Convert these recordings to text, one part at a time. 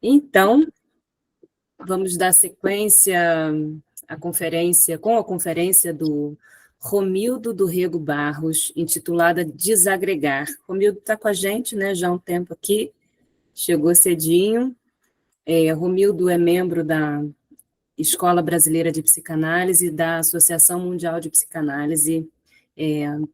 Então, vamos dar sequência com a conferência do Romildo do Rego Barros, intitulada Desagregar. Romildo está com a gente, né, já há um tempo aqui, chegou cedinho. Romildo é membro da Escola Brasileira de Psicanálise, da Associação Mundial de Psicanálise,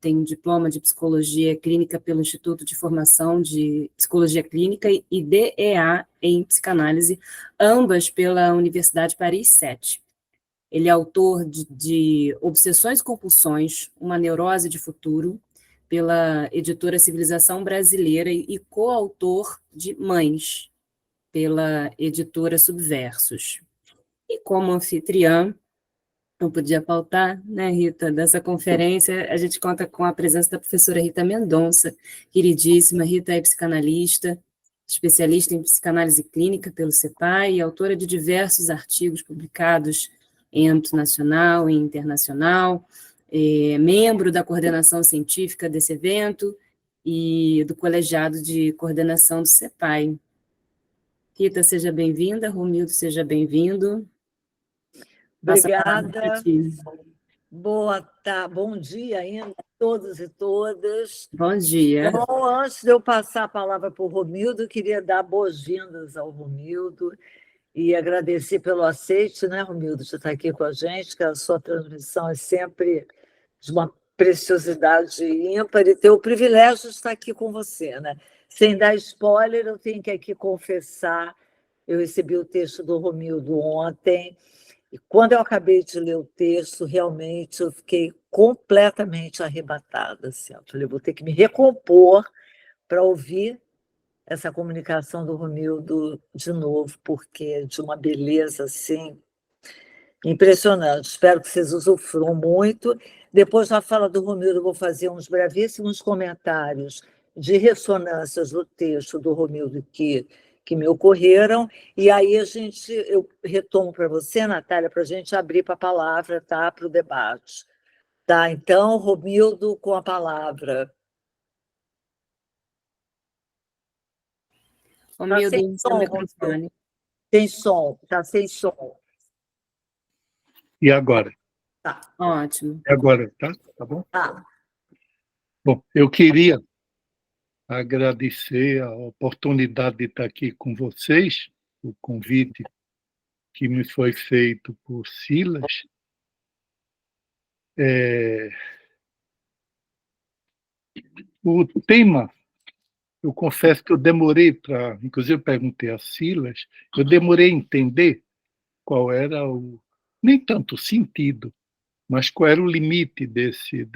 tem um diploma de Psicologia Clínica pelo Instituto de Formação de Psicologia Clínica e DEA em Psicanálise, ambas pela Universidade Paris 7. Ele é autor de Obsessões e Compulsões, Uma Neurose de Futuro, pela editora Civilização Brasileira, e coautor de Mães, pela editora Subversos. E como anfitriã, não podia faltar, né, Rita, dessa conferência, a gente conta com a presença da professora Rita Mendonça, queridíssima. Rita é psicanalista, especialista em psicanálise clínica pelo CEPAI e autora de diversos artigos publicados em âmbito nacional e internacional, membro da coordenação científica desse evento e do colegiado de coordenação do CEPAI. Rita, seja bem-vinda. Romildo, seja bem-vindo. Passa a palavra para Obrigada. ti. Bom dia ainda a todos e todas. Bom dia. Então, antes de eu passar a palavra para o Romildo, queria dar boas-vindas ao Romildo e agradecer pelo aceite, né, Romildo, de estar aqui com a gente, que a sua transmissão é sempre de uma preciosidade ímpar, e ter o privilégio de estar aqui com você, né? Sem dar spoiler, eu tenho que aqui confessar, eu recebi o texto do Romildo ontem, e quando eu acabei de ler o texto, realmente eu fiquei completamente arrebatada. Assim, eu falei, vou ter que me recompor para ouvir essa comunicação do Romildo de novo, porque é de uma beleza assim impressionante. Espero que vocês usufruam muito. Depois, na fala do Romildo, eu vou fazer uns brevíssimos comentários de ressonâncias do texto do Romildo que me ocorreram, e aí eu retomo para você, Natália, para a gente abrir para a palavra, tá? Para o debate. Tá, então, Romildo, com a palavra. Romildo, Sem seu som, microfone. sem som, tá sem som. E agora? Tá. Ótimo. E agora, tá? Tá bom? Tá. Bom, eu queria agradecer a oportunidade de estar aqui com vocês, o convite que me foi feito por Silas. O tema, eu confesso que eu demorei para... Inclusive, eu perguntei a Silas, eu demorei a entender qual era nem tanto o sentido, mas qual era o limite desse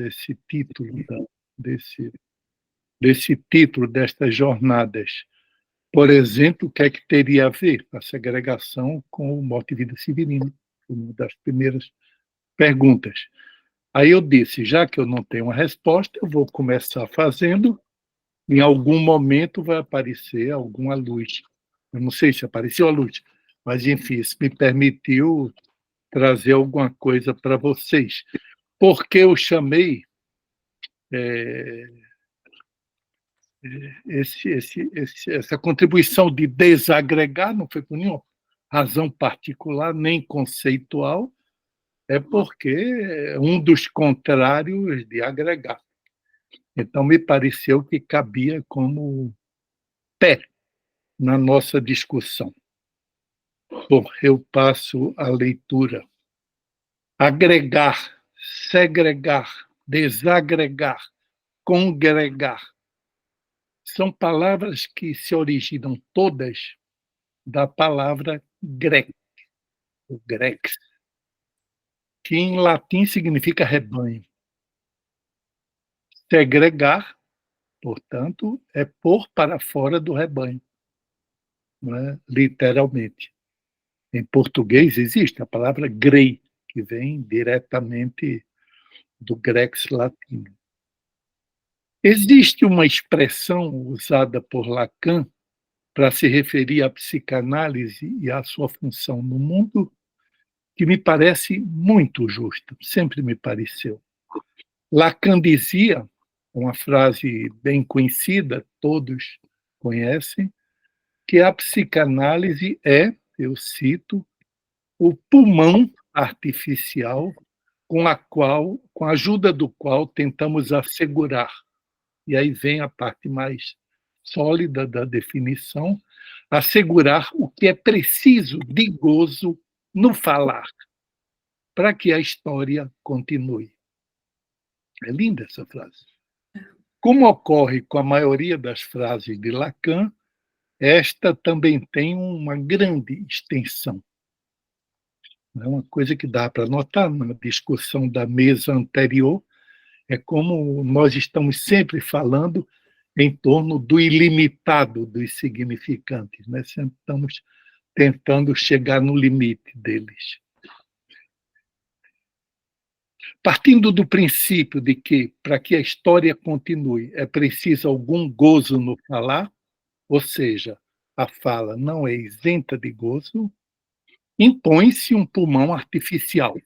título, desse título destas jornadas. Por exemplo, o que é que teria a ver a segregação com o Morte e Vida Severina? Uma das primeiras perguntas. Aí eu disse, já que eu não tenho uma resposta, eu vou começar fazendo, em algum momento vai aparecer alguma luz. Eu não sei se apareceu a luz, mas, enfim, isso me permitiu trazer alguma coisa para vocês. Porque eu chamei essa contribuição de desagregar, não foi por nenhuma razão particular, nem conceitual, é porque é um dos contrários de agregar. Então, me pareceu que cabia como pé na nossa discussão. Bom, eu passo a leitura. Agregar, segregar, desagregar, congregar. São palavras que se originam todas da palavra grec, o grex, que em latim significa rebanho. Segregar, portanto, é pôr para fora do rebanho, não é? Literalmente. Em português existe a palavra grei, que vem diretamente do grex latino. Existe uma expressão usada por Lacan para se referir à psicanálise e à sua função no mundo, que me parece muito justa, sempre me pareceu. Lacan dizia, uma frase bem conhecida, todos conhecem, que a psicanálise é, eu cito, o pulmão artificial com a ajuda do qual tentamos assegurar, e aí vem a parte mais sólida da definição, assegurar o que é preciso de gozo no falar, para que a história continue. É linda essa frase. Como ocorre com a maioria das frases de Lacan, esta também tem uma grande extensão. É uma coisa que dá para notar na discussão da mesa anterior, é como nós estamos sempre falando em torno do ilimitado dos significantes, né? Sempre estamos tentando chegar no limite deles. Partindo do princípio de que, para que a história continue, é preciso algum gozo no falar, ou seja, a fala não é isenta de gozo, impõe-se um pulmão artificial,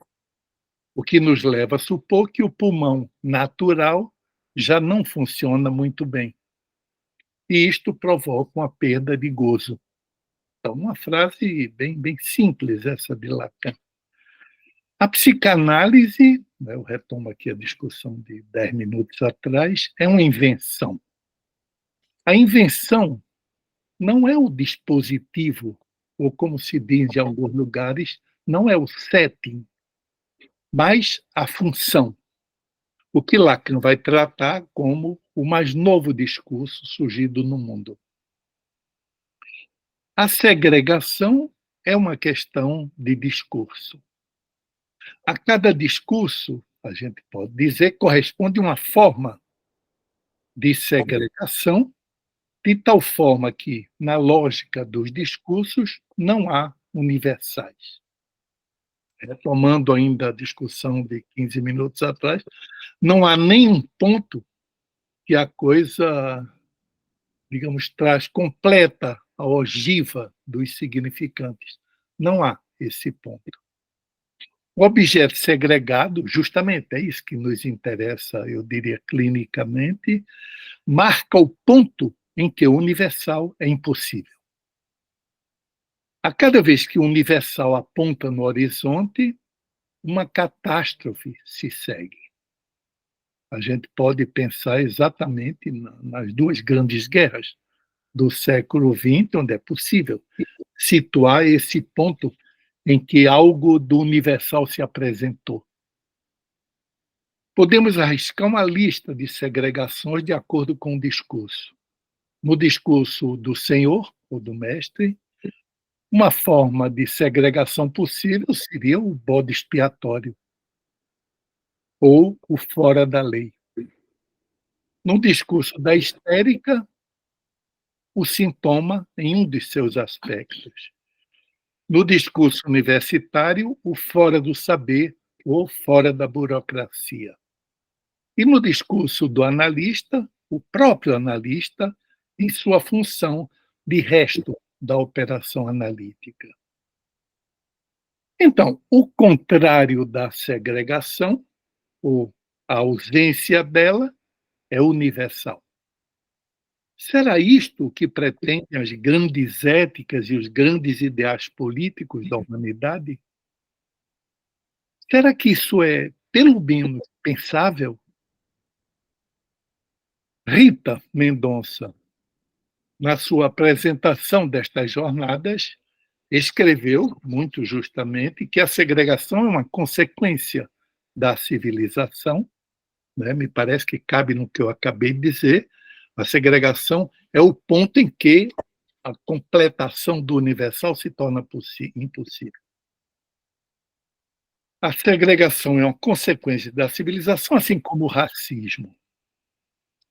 o que nos leva a supor que o pulmão natural já não funciona muito bem. E isto provoca uma perda de gozo. Então, uma frase bem simples, essa de Lacan. A psicanálise, eu retomo aqui a discussão de 10 minutos atrás, é uma invenção. A invenção não é o dispositivo, ou como se diz em alguns lugares, não é o setting, mas a função. O que Lacan vai tratar como o mais novo discurso surgido no mundo. A segregação é uma questão de discurso. A cada discurso, a gente pode dizer, corresponde uma forma de segregação, de tal forma que, na lógica dos discursos, não há universais. Retomando ainda a discussão de 15 minutos atrás, não há nenhum ponto que a coisa, digamos, traz completa a ogiva dos significantes. Não há esse ponto. O objeto segregado, justamente, é isso que nos interessa, eu diria, clinicamente, marca o ponto em que o universal é impossível. A cada vez que o universal aponta no horizonte, uma catástrofe se segue. A gente pode pensar exatamente nas duas grandes guerras do século XX, onde é possível situar esse ponto em que algo do universal se apresentou. Podemos arriscar uma lista de segregações de acordo com o discurso. No discurso do Senhor, ou do Mestre, uma forma de segregação possível seria o bode expiatório, ou o fora da lei. No discurso da histérica, o sintoma em um de seus aspectos. No discurso universitário, o fora do saber ou fora da burocracia. E no discurso do analista, o próprio analista, em sua função de resto da operação analítica. Então, o contrário da segregação, ou a ausência dela, é universal. Será isto o que pretendem as grandes éticas e os grandes ideais políticos da humanidade? Será que isso é, pelo menos, pensável? Rita Mendonça, na sua apresentação destas jornadas, escreveu, muito justamente, que a segregação é uma consequência da civilização, né? Me parece que cabe no que eu acabei de dizer. A segregação é o ponto em que a completação do universal se torna impossível. A segregação é uma consequência da civilização, assim como o racismo.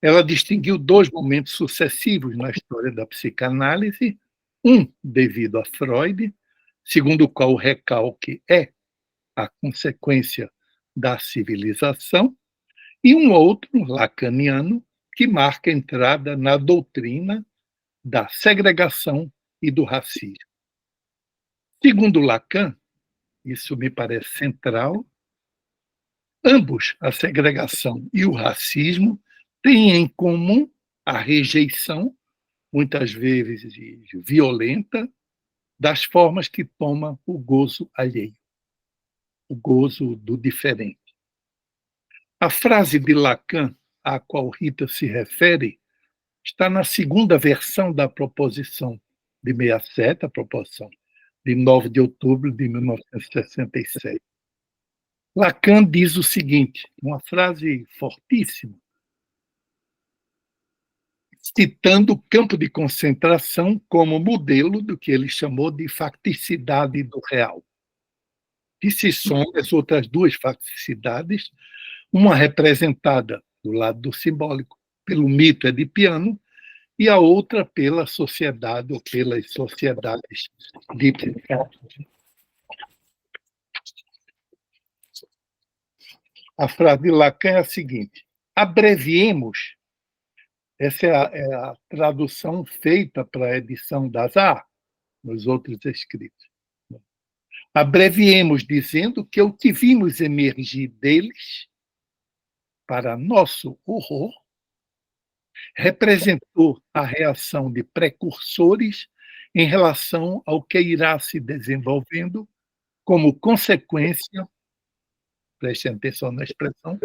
Ela distinguiu dois momentos sucessivos na história da psicanálise, um devido a Freud, segundo o qual o recalque é a consequência da civilização, e um outro, lacaniano, que marca a entrada na doutrina da segregação e do racismo. Segundo Lacan, isso me parece central, ambos, a segregação e o racismo, têm em comum a rejeição muitas vezes violenta, das formas que toma o gozo alheio, o gozo do diferente. A frase de Lacan, à qual Rita se refere, está na segunda versão da proposição de 67, a proposição de 9 de outubro de 1967. Lacan diz o seguinte, uma frase fortíssima, citando o campo de concentração como modelo do que ele chamou de facticidade do real, que se somam as outras duas facticidades, uma representada do lado do simbólico pelo mito edipiano e a outra pela sociedade ou pelas sociedades de A frase de Lacan é a seguinte: abreviemos, essa é a tradução feita para a edição das A, nos outros escritos. Abreviemos dizendo que o que vimos emergir deles, para nosso horror, representou a reação de precursores em relação ao que irá se desenvolvendo como consequência, prestem atenção na expressão,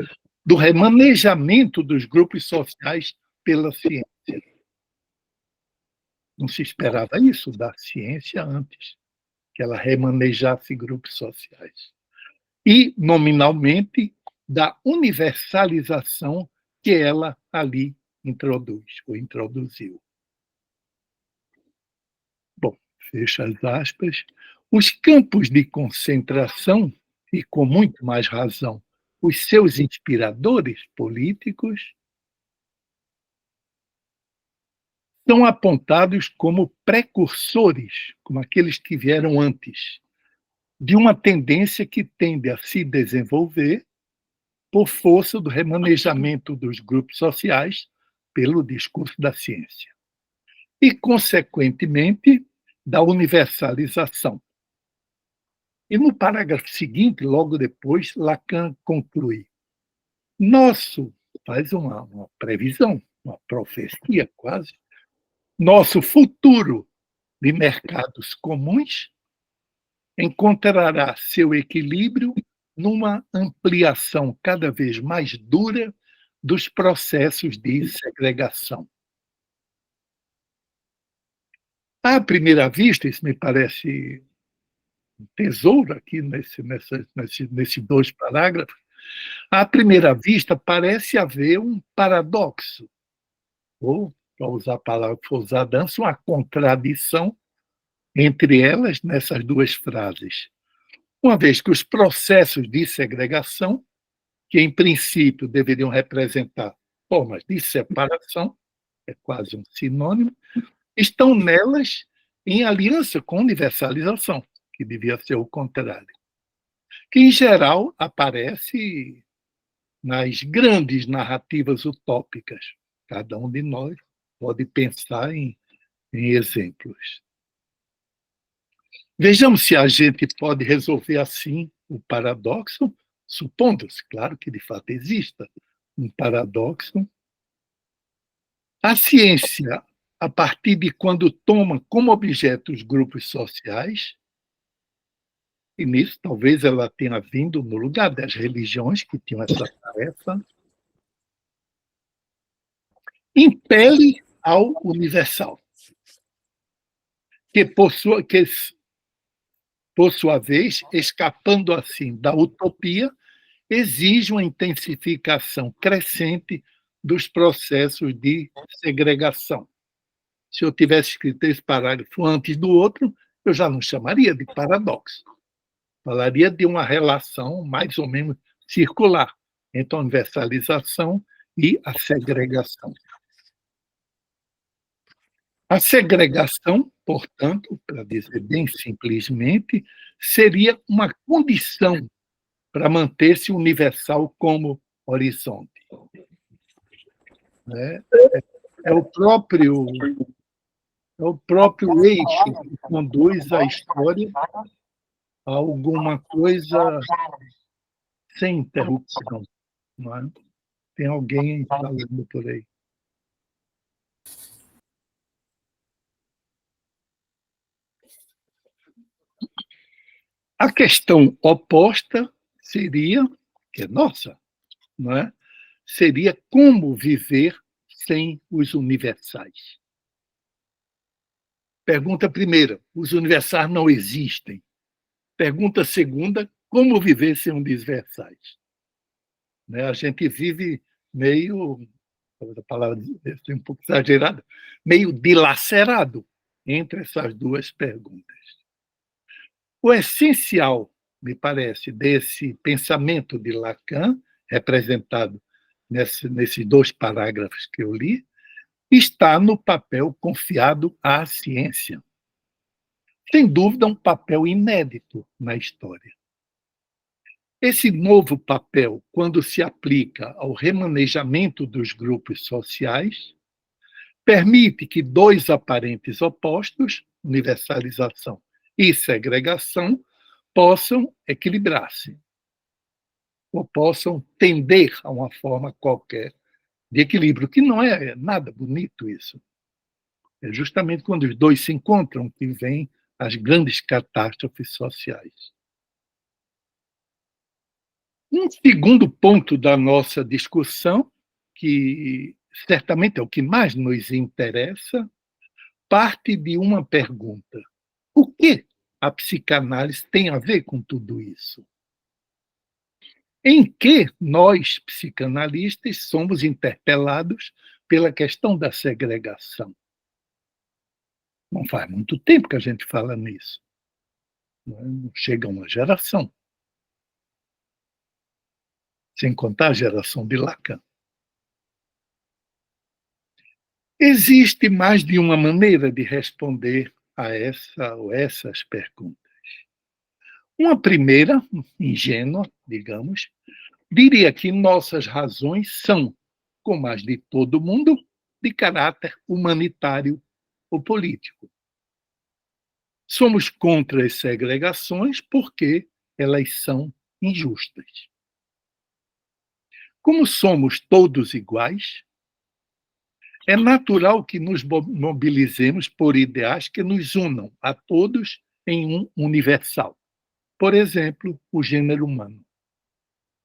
do remanejamento dos grupos sociais pela ciência. Não se esperava isso da ciência antes, que ela remanejasse grupos sociais. E, nominalmente, da universalização que ela ali introduz, ou introduziu. Bom, fecha as aspas. Os campos de concentração, e com muito mais razão, os seus inspiradores políticos, são apontados como precursores, como aqueles que vieram antes, de uma tendência que tende a se desenvolver por força do remanejamento dos grupos sociais pelo discurso da ciência. E, consequentemente, da universalização. E no parágrafo seguinte, logo depois, Lacan conclui: faz uma previsão, uma profecia quase, nosso futuro de mercados comuns encontrará seu equilíbrio numa ampliação cada vez mais dura dos processos de segregação. À primeira vista, isso me parece um tesouro aqui nesses dois parágrafos, à primeira vista parece haver um paradoxo, ou, para usar a palavra que foi usada antes, uma contradição entre elas nessas duas frases. Uma vez que os processos de segregação, que em princípio deveriam representar formas de separação, é quase um sinônimo, estão nelas em aliança com universalização, que devia ser o contrário, que em geral aparece nas grandes narrativas utópicas. Cada um de nós pode pensar em exemplos. Vejamos se a gente pode resolver assim o paradoxo, supondo-se, claro, que de fato exista um paradoxo. A ciência, a partir de quando toma como objeto os grupos sociais, e nisso talvez ela tenha vindo no lugar das religiões que tinham essa tarefa, impele ao universal, que por sua vez, escapando assim da utopia, exige uma intensificação crescente dos processos de segregação. Se eu tivesse escrito esse parágrafo antes do outro, eu já não chamaria de paradoxo. Falaria de uma relação mais ou menos circular entre a universalização e a segregação. A segregação, portanto, para dizer bem simplesmente, seria uma condição para manter-se universal como horizonte. É o próprio eixo que conduz a história a alguma coisa sem interrupção. Não é? Tem alguém falando por aí. A questão oposta seria, que é nossa, não é? Seria como viver sem os universais. Pergunta primeira, os universais não existem. Pergunta segunda, como viver sem os universais? Né? A gente vive meio, a palavra é um pouco exagerada, meio dilacerado entre essas duas perguntas. O essencial, me parece, desse pensamento de Lacan, representado nesses 2 parágrafos que eu li, está no papel confiado à ciência. Sem dúvida, um papel inédito na história. Esse novo papel, quando se aplica ao remanejamento dos grupos sociais, permite que 2 aparentes opostos, universalização e segregação, possam equilibrar-se, ou possam tender a uma forma qualquer de equilíbrio, que não é nada bonito isso. É justamente quando os 2 se encontram que vêm as grandes catástrofes sociais. Um segundo ponto da nossa discussão, que certamente é o que mais nos interessa, parte de uma pergunta: o que a psicanálise tem a ver com tudo isso? Em que nós, psicanalistas, somos interpelados pela questão da segregação? Não faz muito tempo que a gente fala nisso. Não chega uma geração. Sem contar a geração de Lacan. Existe mais de uma maneira de responder a essa ou essas perguntas. Uma primeira, ingênua, digamos, diria que nossas razões são, como as de todo mundo, de caráter humanitário ou político. Somos contra as segregações porque elas são injustas. Como somos todos iguais, é natural que nos mobilizemos por ideais que nos unam a todos em um universal. Por exemplo, o gênero humano.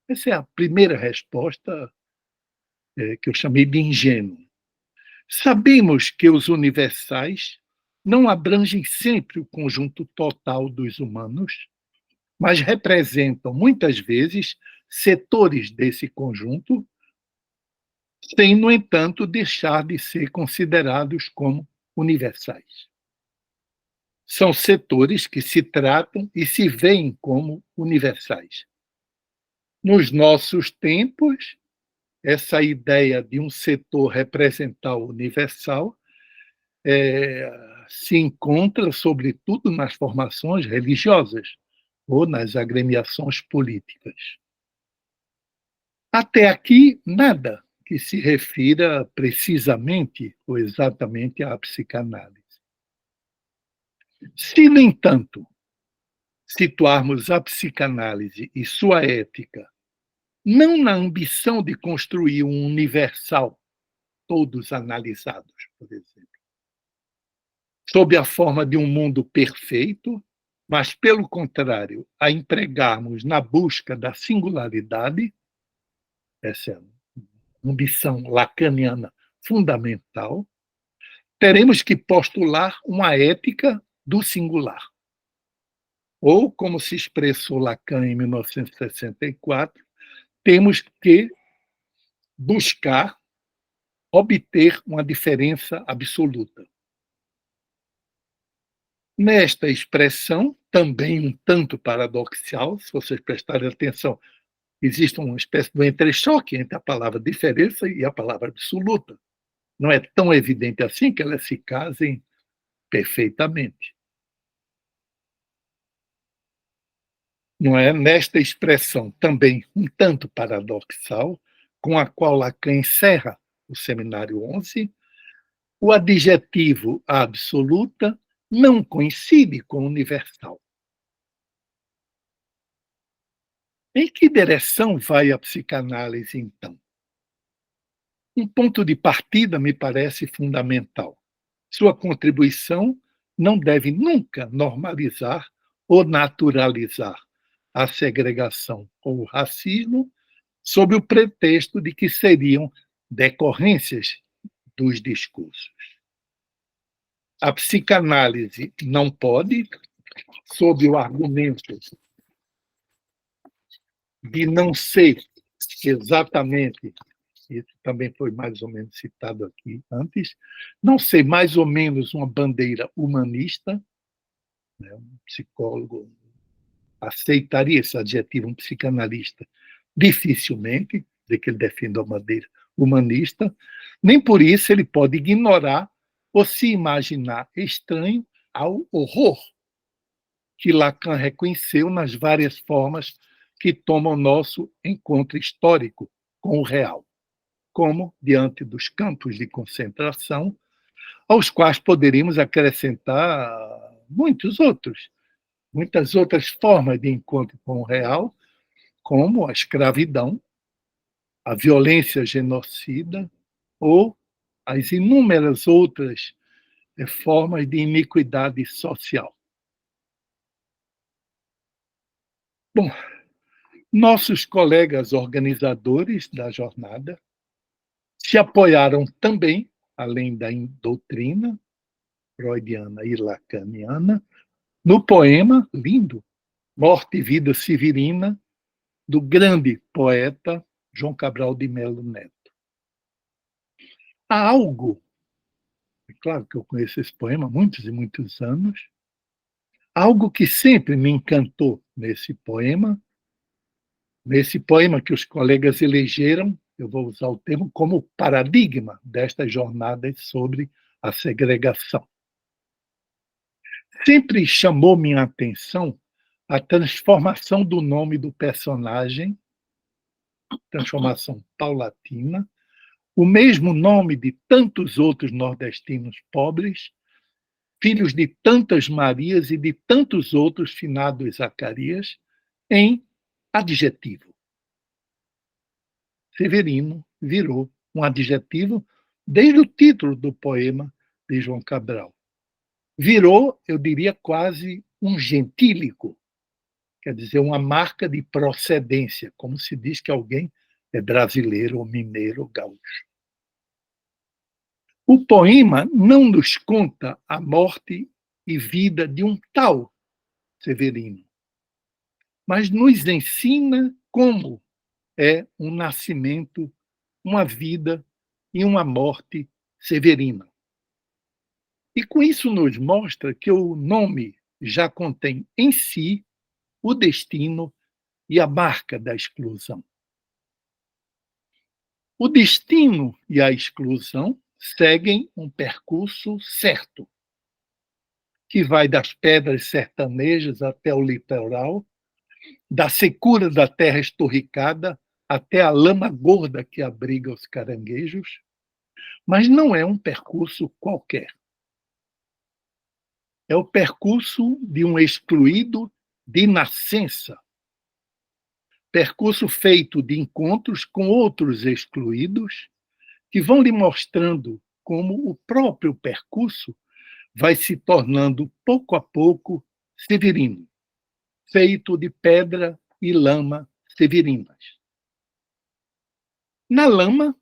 Essa é a primeira resposta que eu chamei de ingênua. Sabemos que os universais não abrangem sempre o conjunto total dos humanos, mas representam, muitas vezes, setores desse conjunto, sem, no entanto, deixar de ser considerados como universais. São setores que se tratam e se veem como universais. Nos nossos tempos, essa ideia de um setor representar o universal se encontra, sobretudo, nas formações religiosas ou nas agremiações políticas. Até aqui, nada que se refira precisamente ou exatamente à psicanálise. Se, no entanto, situarmos a psicanálise e sua ética não na ambição de construir um universal, todos analisados, por exemplo, sob a forma de um mundo perfeito, mas, pelo contrário, a empregarmos na busca da singularidade, essa é a ambição lacaniana fundamental, teremos que postular uma ética do singular. Ou, como se expressou Lacan em 1964, temos que buscar obter uma diferença absoluta. Nesta expressão, também um tanto paradoxal, se vocês prestarem atenção, existe uma espécie de entrechoque entre a palavra diferença e a palavra absoluta. Não é tão evidente assim que elas se casem perfeitamente. Não é? Nesta expressão também um tanto paradoxal, com a qual Lacan encerra o Seminário 11, o adjetivo absoluta não coincide com o universal. Em que direção vai a psicanálise, então? Um ponto de partida me parece fundamental. Sua contribuição não deve nunca normalizar ou naturalizar a segregação ou o racismo sob o pretexto de que seriam decorrências dos discursos. A psicanálise não pode, sob o argumento de não ser exatamente, isso também foi mais ou menos citado aqui antes, não ser mais ou menos uma bandeira humanista, né? Um psicólogo aceitaria esse adjetivo, um psicanalista, dificilmente, de que ele defenda a bandeira humanista, nem por isso ele pode ignorar ou se imaginar estranho ao horror que Lacan reconheceu nas várias formas que tomam nosso encontro histórico com o real, como diante dos campos de concentração, aos quais poderíamos acrescentar muitas outras formas de encontro com o real, como a escravidão, a violência genocida ou as inúmeras outras formas de iniquidade social. Bom, nossos colegas organizadores da jornada se apoiaram também, além da doutrina freudiana e lacaniana, no poema lindo, Morte e Vida Severina, do grande poeta João Cabral de Melo Neto. Há algo, é claro que eu conheço esse poema há muitos e muitos anos, algo que sempre me encantou nesse poema que os colegas elegeram, eu vou usar o termo, como paradigma destas jornadas sobre a segregação. Sempre chamou minha atenção a transformação do nome do personagem, transformação paulatina, o mesmo nome de tantos outros nordestinos pobres, filhos de tantas Marias e de tantos outros finados Zacarias, em adjetivo. Severino virou um adjetivo desde o título do poema de João Cabral. Virou, eu diria, quase um gentílico, quer dizer, uma marca de procedência, como se diz que alguém é brasileiro ou mineiro ou gaúcho. O poema não nos conta a morte e vida de um tal Severino, mas nos ensina como é um nascimento, uma vida e uma morte severina. E com isso nos mostra que o nome já contém em si o destino e a marca da exclusão. O destino e a exclusão seguem um percurso certo, que vai das pedras sertanejas até o litoral, da secura da terra esturricada até a lama gorda que abriga os caranguejos, mas não é um percurso qualquer. É o percurso de um excluído de nascença, percurso feito de encontros com outros excluídos, que vão lhe mostrando como o próprio percurso vai se tornando, pouco a pouco, severino, feito de pedra e lama severinas. Na lama,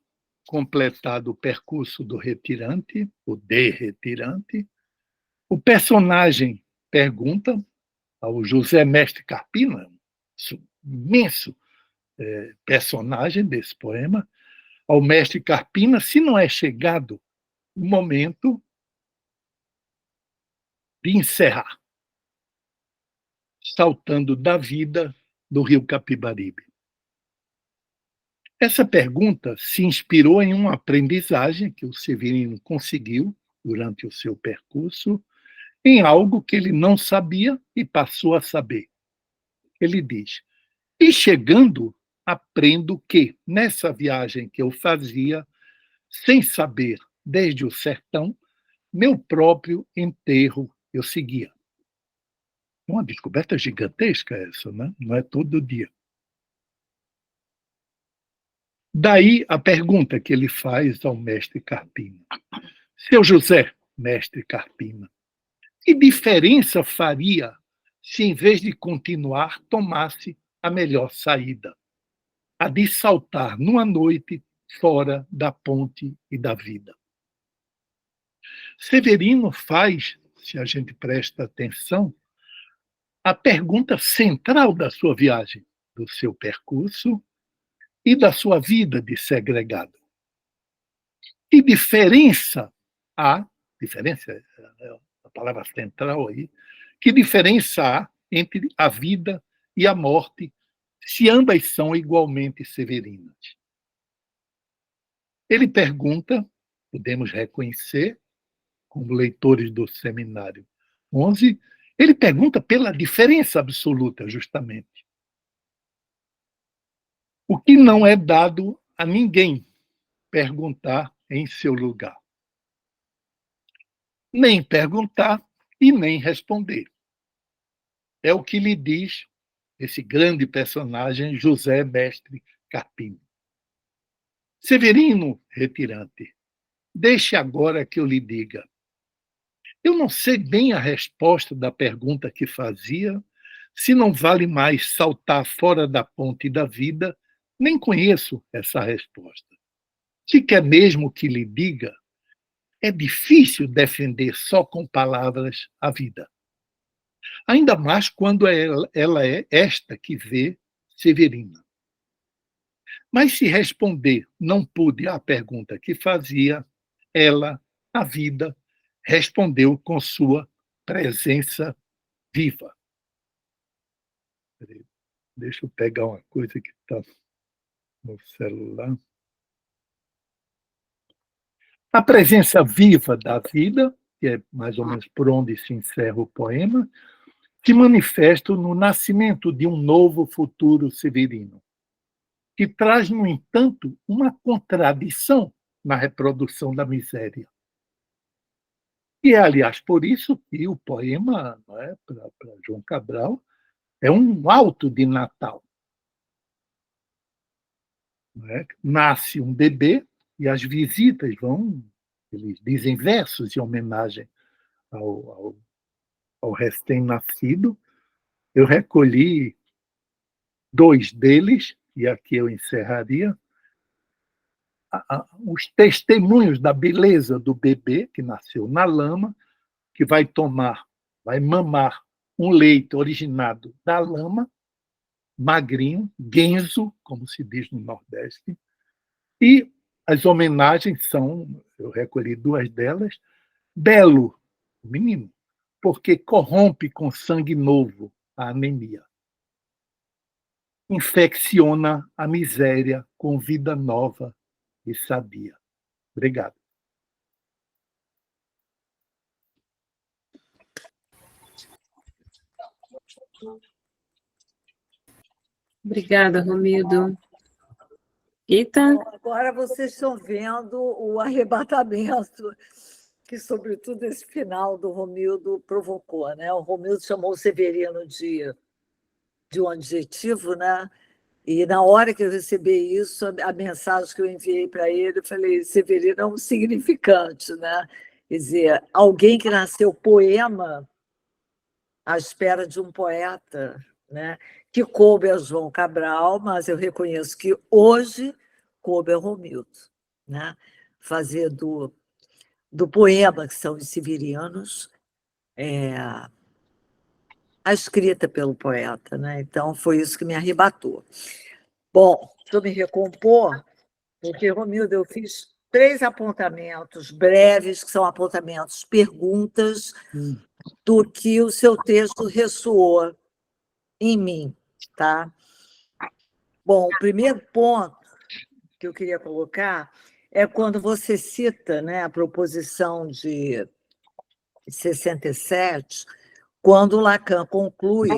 completado o percurso do retirante, o de-retirante, o personagem pergunta ao José Mestre Carpina, imenso personagem desse poema, ao Mestre Carpina, se não é chegado o momento de encerrar, saltando da vida do rio Capibaribe. Essa pergunta se inspirou em uma aprendizagem que o Severino conseguiu durante o seu percurso, em algo que ele não sabia e passou a saber. Ele diz: e chegando, aprendo que, nessa viagem que eu fazia, sem saber, desde o sertão, meu próprio enterro eu seguia. Uma descoberta gigantesca essa, né? Não é todo dia. Daí a pergunta que ele faz ao mestre Carpina. Seu José, mestre Carpina, que diferença faria se, em vez de continuar, tomasse a melhor saída, a de saltar numa noite fora da ponte e da vida. Severino faz, se a gente presta atenção, a pergunta central da sua viagem, do seu percurso e da sua vida de segregado. Que diferença há, diferença é a palavra central aí, que diferença há entre a vida e a morte, se ambas são igualmente severinas? Ele pergunta, podemos reconhecer, como leitores do Seminário 11, ele pergunta pela diferença absoluta, justamente. O que não é dado a ninguém perguntar em seu lugar. Nem perguntar e nem responder. É o que lhe diz esse grande personagem, José Mestre Carpini. Severino, retirante, deixe agora que eu lhe diga. Eu não sei bem a resposta da pergunta que fazia, se não vale mais saltar fora da ponte da vida, nem conheço essa resposta. Se quer mesmo que lhe diga, é difícil defender só com palavras a vida. Ainda mais quando ela é esta que vê Severina. Mas se responder não pude à pergunta que fazia, ela, a vida, respondeu com sua presença viva. Deixa eu pegar uma coisa que está no celular. A presença viva da vida, que é mais ou menos por onde se encerra o poema, se manifesta no nascimento de um novo futuro severino, que traz, no entanto, uma contradição na reprodução da miséria. E é, aliás, por isso que o poema, não é, para João Cabral, é um alto de Natal. Não é? Nasce um bebê e as visitas vão, eles dizem versos em homenagem ao recém-nascido. Eu recolhi 2 deles, e aqui eu encerraria, os testemunhos da beleza do bebê que nasceu na lama, que vai mamar um leite originado da lama, magrinho, guenzo, como se diz no Nordeste, e as homenagens são, eu recolhi 2 delas, belo, menino, porque corrompe com sangue novo a anemia. Infecciona a miséria com vida nova e sadia. Obrigado. Obrigada, Romildo. Eita. Agora vocês estão vendo o arrebatamento que, sobretudo, esse final do Romildo provocou, né? O Romildo chamou o Severino de um adjetivo, né? E na hora que eu recebi isso, a mensagem que eu enviei para ele, eu falei, Severino é um significante, né? Quer dizer, alguém que nasceu poema à espera de um poeta, né? Que coube a João Cabral, mas eu reconheço que hoje coube a Romildo, né? Fazer do poema, que são os severianos, a escrita pelo poeta, né? Então, foi isso que me arrebatou. Bom, deixa eu me recompor, porque, Romildo, eu fiz 3 apontamentos breves, que são apontamentos, perguntas, do que o seu texto ressoou em mim, tá? Bom, o primeiro ponto que eu queria colocar é quando você cita, né, a proposição de 67, quando Lacan conclui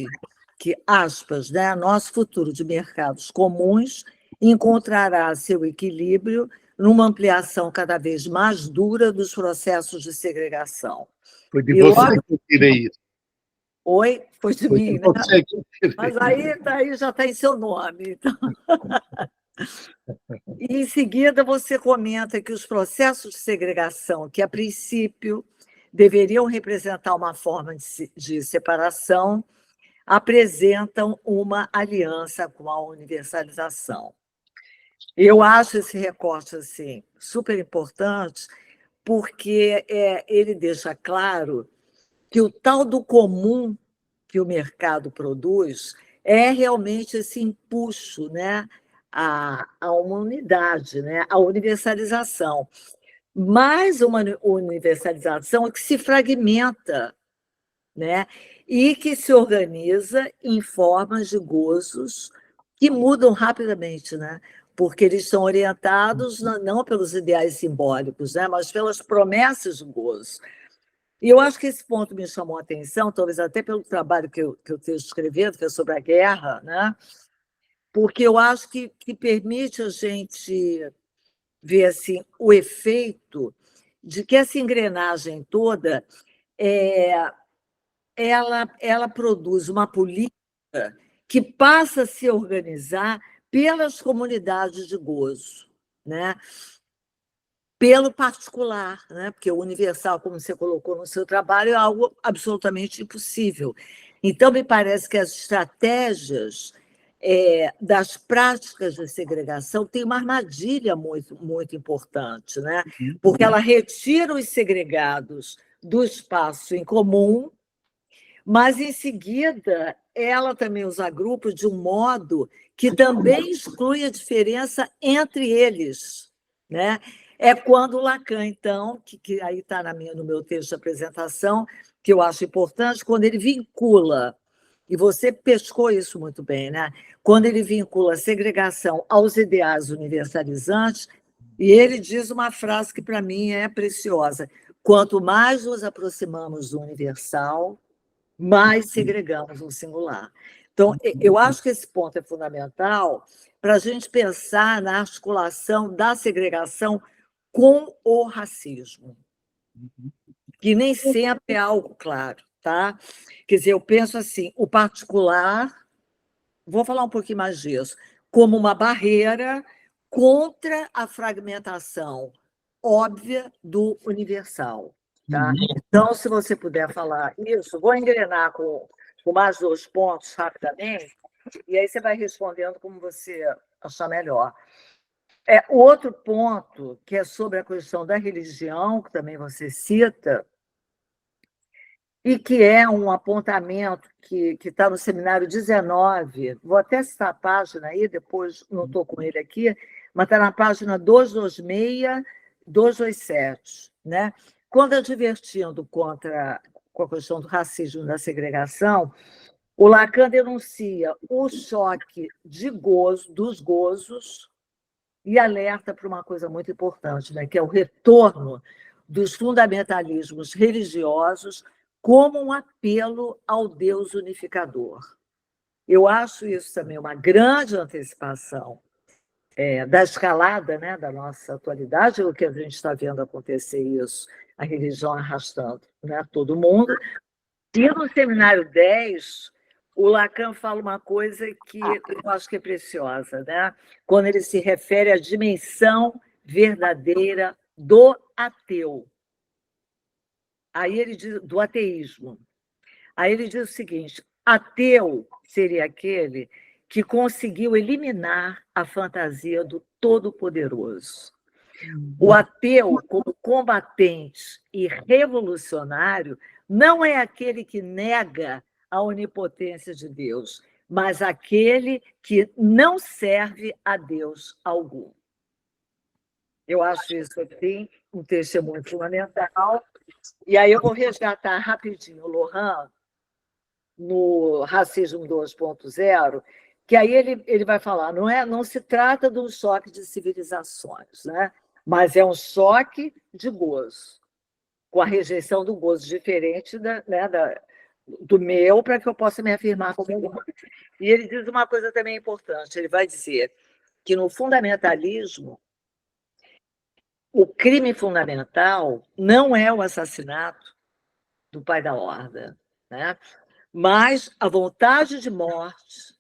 que, aspas, né, nosso futuro de mercados comuns encontrará seu equilíbrio numa ampliação cada vez mais dura dos processos de segregação. Foi de você que eu tirei isso. Oi? Foi de mim, né? Você que eu tirei. Mas aí já está em seu nome. Então... E, em seguida, você comenta que os processos de segregação, que, a princípio, deveriam representar uma forma de separação, apresentam uma aliança com a universalização. Eu acho esse recorte assim, super importante, porque ele deixa claro que o tal do comum que o mercado produz é realmente esse empuxo, né, a uma unidade, né, a universalização. Mas uma universalização que se fragmenta, né, e que se organiza em formas de gozos que mudam rapidamente, né? Porque eles são orientados não pelos ideais simbólicos, né? Mas pelas promessas de gozo. E eu acho que esse ponto me chamou a atenção, talvez até pelo trabalho que eu esteja escrevendo, que é sobre a guerra, né? Porque eu acho que permite a gente ver assim, o efeito de que essa engrenagem toda ela produz uma política que passa a se organizar pelas comunidades de gozo, né? Pelo particular, né? Porque o universal, como você colocou no seu trabalho, é algo absolutamente impossível. Então, me parece que as estratégias das práticas de segregação têm uma armadilha muito, muito importante, né? Porque ela retira os segregados do espaço em comum, mas, em seguida, ela também os agrupa de um modo que também exclui a diferença entre eles, né? É quando Lacan, então, que aí está no meu texto de apresentação, que eu acho importante, quando ele vincula, e você pescou isso muito bem, né? Quando ele vincula a segregação aos ideais universalizantes, e ele diz uma frase que, para mim, é preciosa: quanto mais nos aproximamos do universal, mais segregamos no singular. Então, eu acho que esse ponto é fundamental para a gente pensar na articulação da segregação com o racismo, que nem sempre é algo claro, tá? Quer dizer, eu penso assim, o particular, vou falar um pouquinho mais disso, como uma barreira contra a fragmentação óbvia do universal, tá? Então, se você puder falar isso, vou engrenar com mais 2 pontos rapidamente, e aí você vai respondendo como você achar melhor. O outro ponto, que é sobre a questão da religião, que também você cita, e que é um apontamento que está no seminário 19, vou até citar a página aí, depois não estou com ele aqui, mas está na página 226, 227, né? Quando advertindo com a questão do racismo e da segregação, o Lacan denuncia o choque dos gozos e alerta para uma coisa muito importante, né? Que é o retorno dos fundamentalismos religiosos como um apelo ao Deus unificador. Eu acho isso também uma grande antecipação da escalada, né, da nossa atualidade, o que a gente está vendo acontecer isso, a religião arrastando, né, todo mundo. E no seminário 10, o Lacan fala uma coisa que eu acho que é preciosa, né? Quando ele se refere à dimensão verdadeira do ateu. Aí ele diz do ateísmo. Aí ele diz o seguinte: ateu seria aquele que conseguiu eliminar a fantasia do Todo-Poderoso. O ateu, como combatente e revolucionário, não é aquele que nega a onipotência de Deus, mas aquele que não serve a Deus algum. Eu acho isso, assim, um testemunho fundamental. E aí eu vou resgatar rapidinho o Lohan, no Racismo 2.0, que aí ele vai falar, não se trata de um choque de civilizações, né? Mas é um choque de gozo, com a rejeição do gozo diferente do meu, para que eu possa me afirmar como humano. E ele diz uma coisa também importante, ele vai dizer que no fundamentalismo, o crime fundamental não é o assassinato do pai da horda, né? Mas a vontade de morte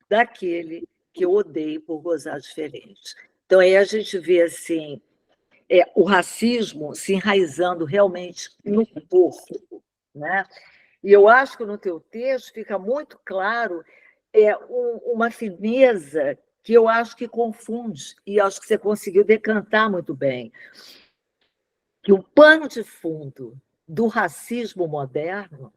daquele que eu odeio por gozar diferente. Então, aí a gente vê assim, o racismo se enraizando realmente no corpo, né? E eu acho que no teu texto fica muito claro uma fineza que eu acho que confunde, e acho que você conseguiu decantar muito bem, que o pano de fundo do racismo moderno,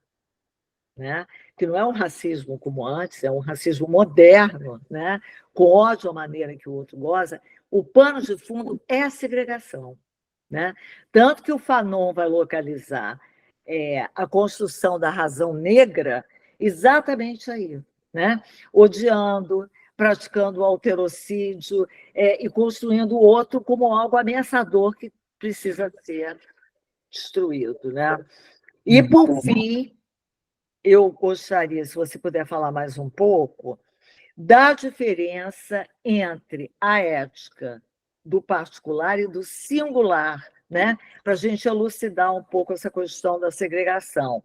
né, que não é um racismo como antes, é um racismo moderno, né, com ódio à maneira que o outro goza, o pano de fundo é a segregação. Né? Tanto que o Fanon vai localizar a construção da razão negra exatamente aí, né? Odiando, praticando o alterocídio e construindo o outro como algo ameaçador que precisa ser destruído. Né? E, por fim, eu gostaria, se você puder falar mais um pouco, da diferença entre a ética do particular e do singular, né? Para a gente elucidar um pouco essa questão da segregação.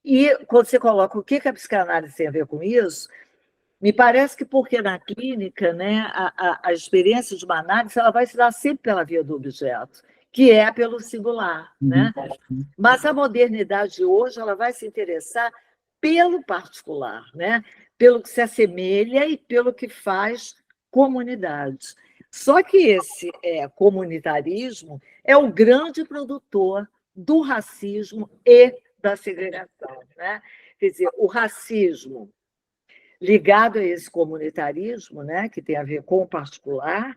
E quando você coloca o que a psicanálise tem a ver com isso, me parece que porque na clínica, né, a experiência de uma análise ela vai se dar sempre pela via do objeto, que é pelo singular, né? Mas a modernidade hoje ela vai se interessar pelo particular, né? Pelo que se assemelha e pelo que faz comunidade. Só que esse comunitarismo é o grande produtor do racismo e da segregação. Né? Quer dizer, o racismo ligado a esse comunitarismo, né, que tem a ver com o particular,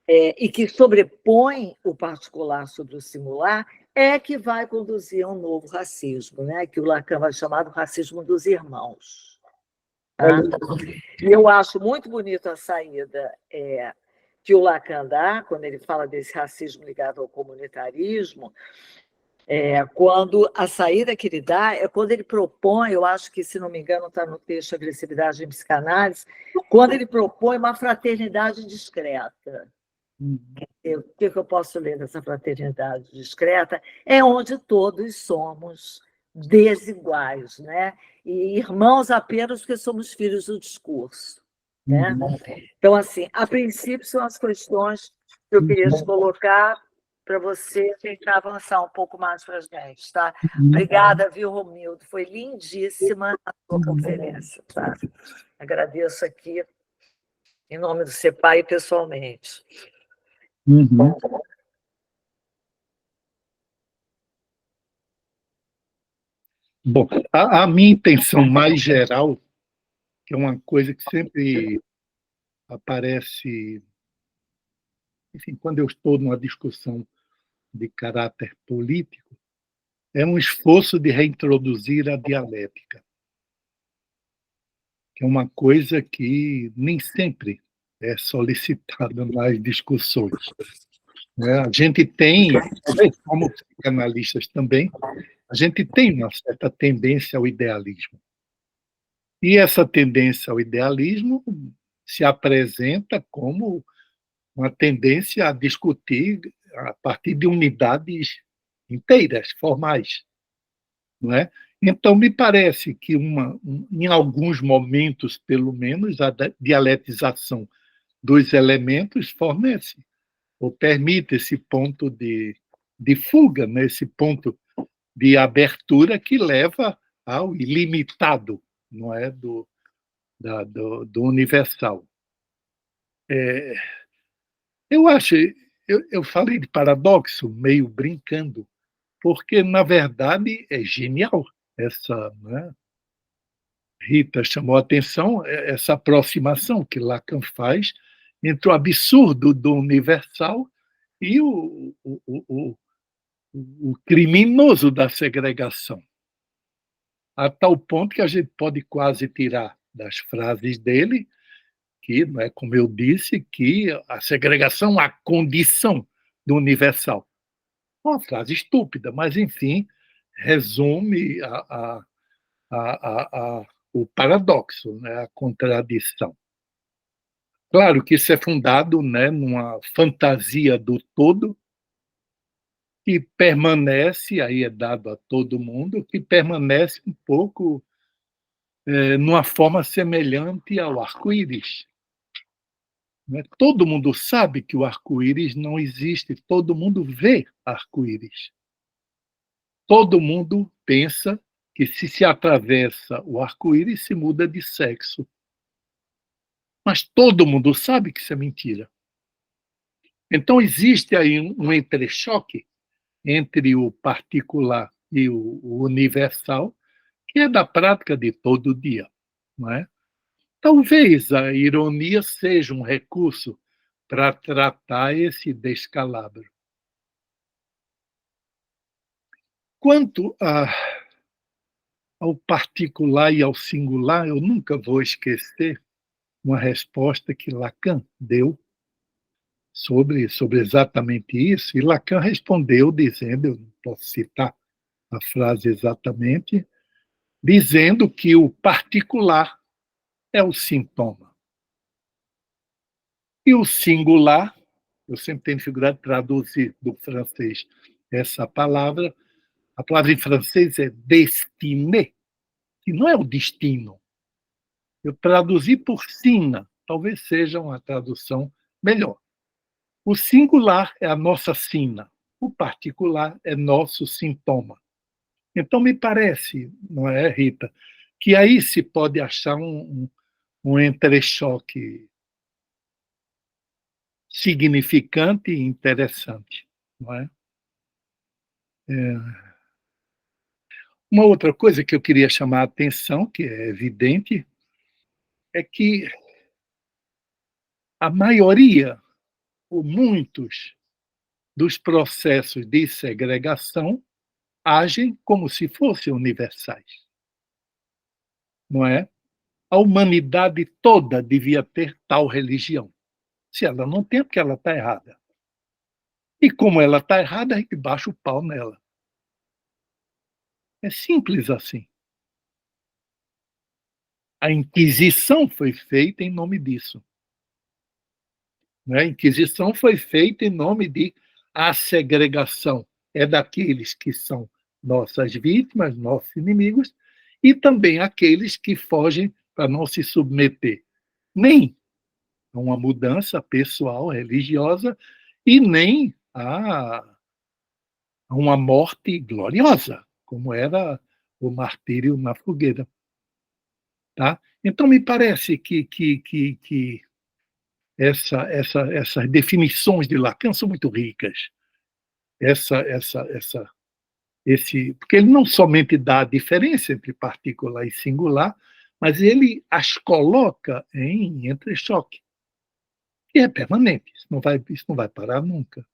e que sobrepõe o particular sobre o singular, é que vai conduzir a um novo racismo, né? Que o Lacan vai chamar de racismo dos irmãos. Tá? E eu acho muito bonita a saída que o Lacan dá, quando ele fala desse racismo ligado ao comunitarismo, quando a saída que ele dá é quando ele propõe, eu acho que, se não me engano, está no texto Agressividade em Psicanálise, quando ele propõe uma fraternidade discreta. O que eu posso ler dessa fraternidade discreta? É onde todos somos desiguais, né? E irmãos apenas porque somos filhos do discurso. Né? Então, assim, a princípio, são as questões que eu queria te colocar para você tentar avançar um pouco mais para a gente. Tá? Obrigada, viu, Romildo? Foi lindíssima a sua conferência. Tá? Agradeço aqui, em nome do CEPAI, pessoalmente. Bom, a minha intenção mais geral, que é uma coisa que sempre aparece, enfim, quando eu estou numa discussão de caráter político, é um esforço de reintroduzir a dialética, que é uma coisa que nem sempre é solicitada nas discussões. A gente tem, como psicanalistas também, a gente tem uma certa tendência ao idealismo. E essa tendência ao idealismo se apresenta como uma tendência a discutir a partir de unidades inteiras, formais. Não é? Então, me parece que, em alguns momentos, pelo menos, a dialetização dos elementos fornece ou permite esse ponto de fuga, né? Esse ponto de abertura que leva ao ilimitado, não é, do universal. Eu acho, eu falei de paradoxo, meio brincando, porque, na verdade, é genial essa, né? Rita chamou a atenção, essa aproximação que Lacan faz entre o absurdo do universal e o criminoso da segregação, a tal ponto que a gente pode quase tirar das frases dele que, não é, como eu disse, que a segregação é a condição do universal. Uma frase estúpida, mas, enfim, resume o paradoxo, né, a contradição. Claro que isso é fundado, né, numa fantasia do todo que permanece, aí é dado a todo mundo, que permanece um pouco numa forma semelhante ao arco-íris. Todo mundo sabe que o arco-íris não existe, todo mundo vê arco-íris. Todo mundo pensa que se atravessa o arco-íris, se muda de sexo. Mas todo mundo sabe que isso é mentira. Então, existe aí um entrechoque entre o particular e o universal, que é da prática de todo dia, não é? Talvez a ironia seja um recurso para tratar esse descalabro. Quanto ao particular e ao singular, eu nunca vou esquecer uma resposta que Lacan deu sobre exatamente isso, e Lacan respondeu dizendo, eu não posso citar a frase exatamente, dizendo que o particular é o sintoma. E o singular, eu sempre tenho dificuldade de traduzir do francês essa palavra, a palavra em francês é destiné, que não é o destino. Eu traduzi por sina, talvez seja uma tradução melhor. O singular é a nossa sina, o particular é nosso sintoma. Então, me parece, não é, Rita, que aí se pode achar um entrechoque significante e interessante, não é? Uma outra coisa que eu queria chamar a atenção, que é evidente, é que a maioria, ou muitos, dos processos de segregação agem como se fossem universais, não é? A humanidade toda devia ter tal religião. Se ela não tem, é porque ela está errada. E como ela está errada, a gente baixa o pau nela. É simples assim. A Inquisição foi feita em nome disso. A Inquisição foi feita em nome de a segregação. É daqueles que são nossas vítimas, nossos inimigos, e também aqueles que fogem para não se submeter nem a uma mudança pessoal, religiosa, e nem a uma morte gloriosa, como era o martírio na fogueira. Tá? Então, me parece que essas definições de Lacan são muito ricas. Porque ele não somente dá a diferença entre particular e singular, mas ele as coloca em entrechoque, que é permanente, isso não vai parar nunca.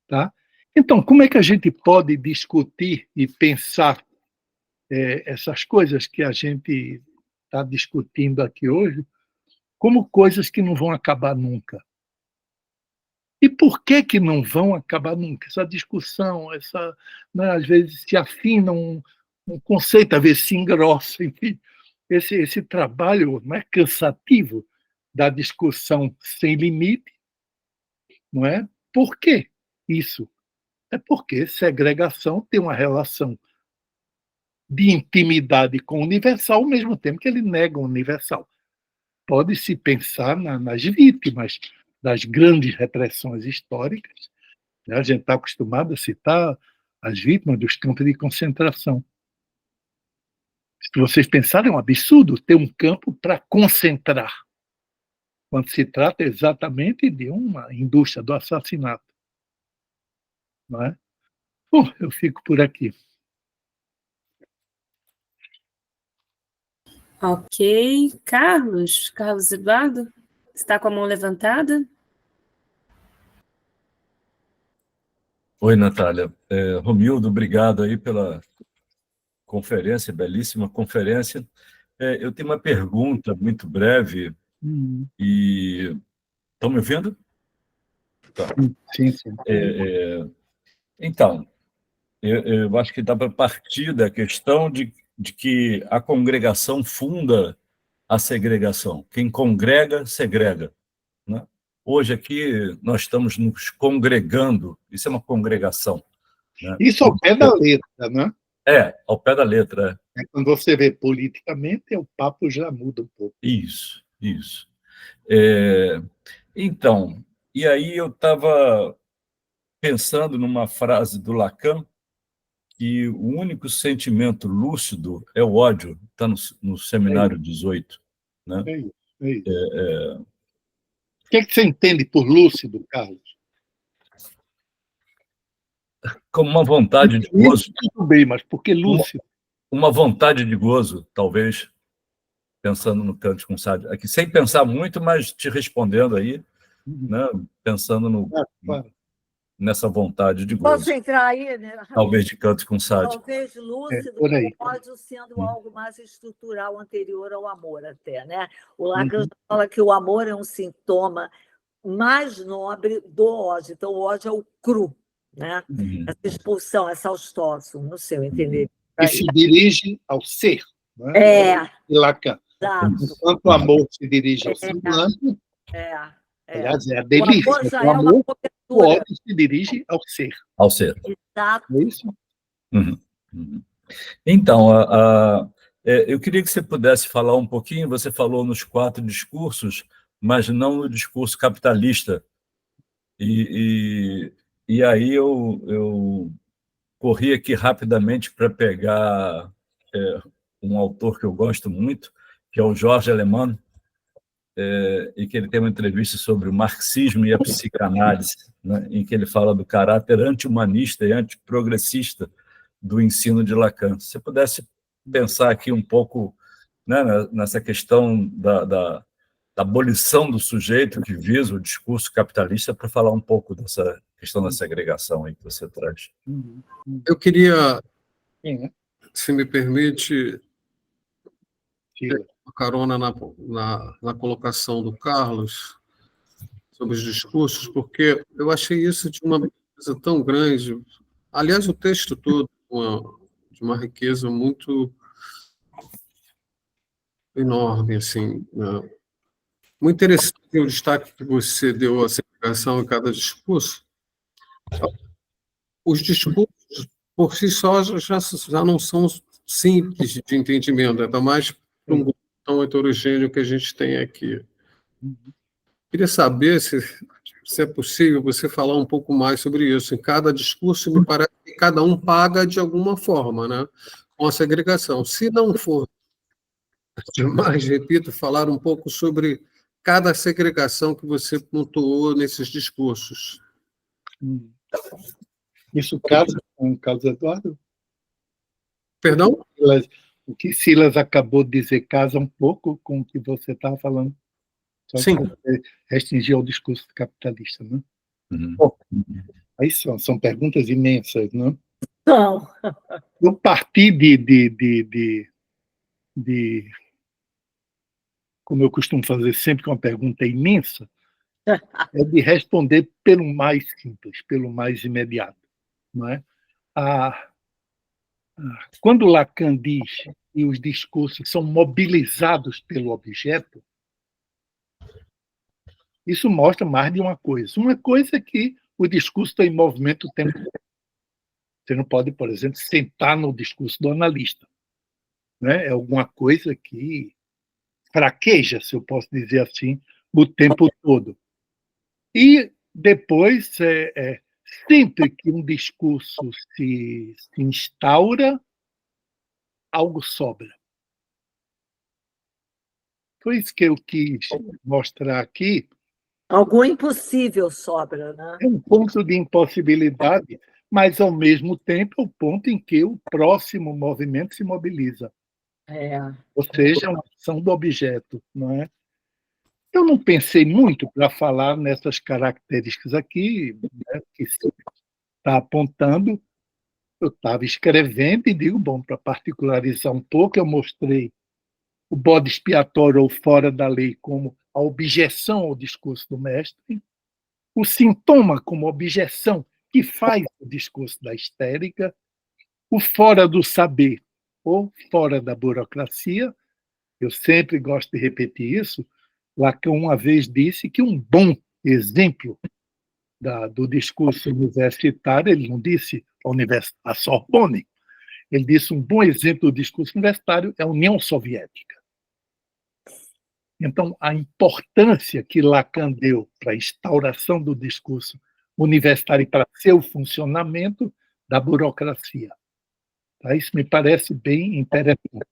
Tá? Então, como é que a gente pode discutir e pensar essas coisas que a gente está discutindo aqui hoje como coisas que não vão acabar nunca? E por que não vão acabar nunca? Essa discussão, né, às vezes se afina um conceito, às vezes se engrossa, enfim. Esse trabalho, não é, cansativo da discussão sem limite, não é? Por que isso? É porque segregação tem uma relação de intimidade com o universal, ao mesmo tempo que ele nega o universal. Pode-se pensar nas vítimas das grandes repressões históricas, né? A gente está acostumado a citar as vítimas dos campos de concentração. Se vocês pensarem, é um absurdo ter um campo para concentrar, quando se trata exatamente de uma indústria do assassinato. Não é? Bom, eu fico por aqui. Ok. Carlos Eduardo, está com a mão levantada? Oi, Natália. Romildo, obrigado aí pela conferência, belíssima conferência. Eu tenho uma pergunta muito breve e... Estão me ouvindo? Tá. Sim, sim. Então, eu acho que dá para partir da questão de que a congregação funda a segregação. Quem congrega, segrega. Né? Hoje aqui nós estamos nos congregando, isso é uma congregação. Né? Isso ao pé da letra, né? Ao pé da letra. Quando você vê politicamente, o papo já muda um pouco. Isso. Então, e aí eu estava pensando numa frase do Lacan, que o único sentimento lúcido é o ódio, está no seminário 18. Né? É isso, é isso. O que você entende por lúcido, Carlos? Como uma vontade de gozo. Tudo bem, mas por que lúcido? Uma vontade de gozo, talvez, pensando no Kant com Sade, aqui, sem pensar muito, mas te respondendo aí, né? Pensando Claro. nessa vontade de Posso gozo. entrar aí, né? Talvez de Kant com Sade. Talvez lúcido, por aí. ódio sendo algo mais estrutural anterior ao amor até, né? O Lacan fala que o amor é um sintoma mais nobre do ódio. Então, o ódio é o cru, né? Essa expulsão, essa austócio, no seu entender. Que se dirige ao ser, né? E Lacan. Exato. Enquanto o amor se dirige ao semblante, aliás, é a delícia. O amor já O é uma amor, o cobertura. ódio se dirige ao ser. Ao ser. Exato. É isso? Então, eu queria que você pudesse falar um pouquinho, você falou nos 4 discursos, mas não no discurso capitalista. E aí eu corri aqui rapidamente para pegar um autor que eu gosto muito, que é o Jorge Alemão, e que ele tem uma entrevista sobre o marxismo e a psicanálise, né, em que ele fala do caráter anti-humanista e antiprogressista do ensino de Lacan. Se você pudesse pensar aqui um pouco, né, nessa questão da abolição do sujeito que visa o discurso capitalista, para falar um pouco dessa questão da segregação aí que você traz. Eu queria, se me permite, uma carona na colocação do Carlos sobre os discursos, porque eu achei isso de uma coisa tão grande. Aliás, o texto todo de uma riqueza muito enorme, assim, né? Muito interessante o destaque que você deu à segregação em cada discurso. Os discursos, por si só, já não são simples de entendimento, ainda mais para um grupo tão heterogêneo que a gente tem aqui. Queria saber se é possível você falar um pouco mais sobre isso. Em cada discurso, me parece que cada um paga de alguma forma, né, com a segregação. Se não for demais, repito, falar um pouco sobre cada segregação que você pontuou nesses discursos. Isso casa com o Carlos Eduardo? Perdão? O que Silas acabou de dizer casa um pouco com o que você estava falando. Só Sim. que você restringir ao discurso capitalista, né? Aí são perguntas imensas, né? Não. Eu parti como eu costumo fazer sempre que uma pergunta é imensa, é de responder pelo mais simples, pelo mais imediato, não é? Quando Lacan diz que os discursos são mobilizados pelo objeto, isso mostra mais de uma coisa. Uma coisa é que o discurso está em movimento o tempo todo. Você não pode, por exemplo, sentar no discurso do analista, né? É alguma coisa que fraqueja, se eu posso dizer assim, o tempo todo. E depois, sempre que um discurso se instaura, algo sobra. Foi isso que eu quis mostrar aqui. Algo impossível sobra, né? É um ponto de impossibilidade, mas, ao mesmo tempo, é o ponto em que o próximo movimento se mobiliza. Ou seja, uma ação do objeto, não é? Eu não pensei muito para falar nessas características aqui, né, que você está apontando. Eu estava escrevendo e digo, bom, para particularizar um pouco, eu mostrei o bode expiatório ou fora da lei como a objeção ao discurso do mestre, o sintoma como objeção que faz o discurso da histérica, o fora do saber ou fora da burocracia. Eu sempre gosto de repetir isso. Lacan uma vez disse que um bom exemplo do discurso universitário, ele não disse a Sorbonne, ele disse um bom exemplo do discurso universitário é a União Soviética. Então, a importância que Lacan deu para a instauração do discurso universitário e para seu funcionamento da burocracia. Tá? Isso me parece bem interessante.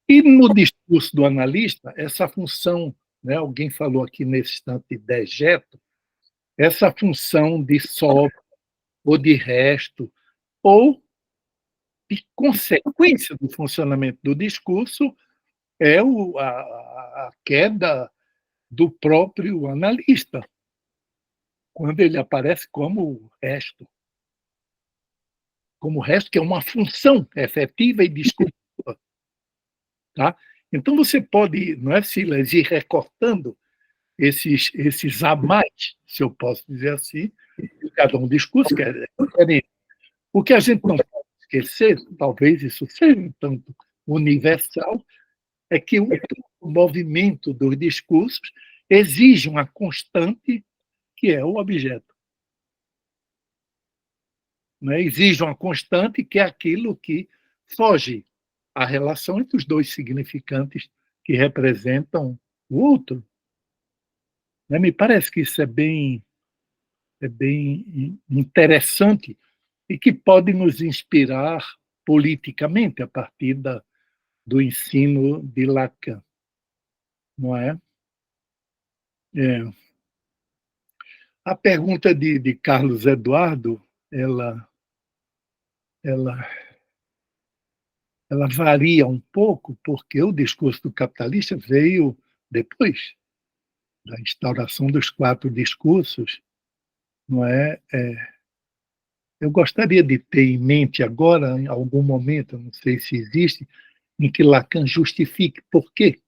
E no discurso do analista, essa função, né, alguém falou aqui nesse instante de dejeto, essa função de sobra, ou de resto, ou de consequência do funcionamento do discurso, é a queda do próprio analista, quando ele aparece como resto que é uma função efetiva e discursiva. Tá? Então, você pode, não é, Silas, ir recortando esses a mais, se eu posso dizer assim, de cada um discurso, que é diferente. O que a gente não pode esquecer, talvez isso seja um tanto universal, é que o movimento dos discursos exige uma constante que é o objeto. Né? Exige uma constante que é aquilo que foge à relação entre os dois significantes que representam o outro. Né? Me parece que isso é bem interessante e que pode nos inspirar politicamente a partir do ensino de Lacan. Não é? A pergunta de Carlos Eduardo, ela varia um pouco, porque o discurso do capitalista veio depois da instauração dos 4 discursos. Não é? Eu gostaria de ter em mente agora, em algum momento, não sei se existe, em que Lacan justifique por que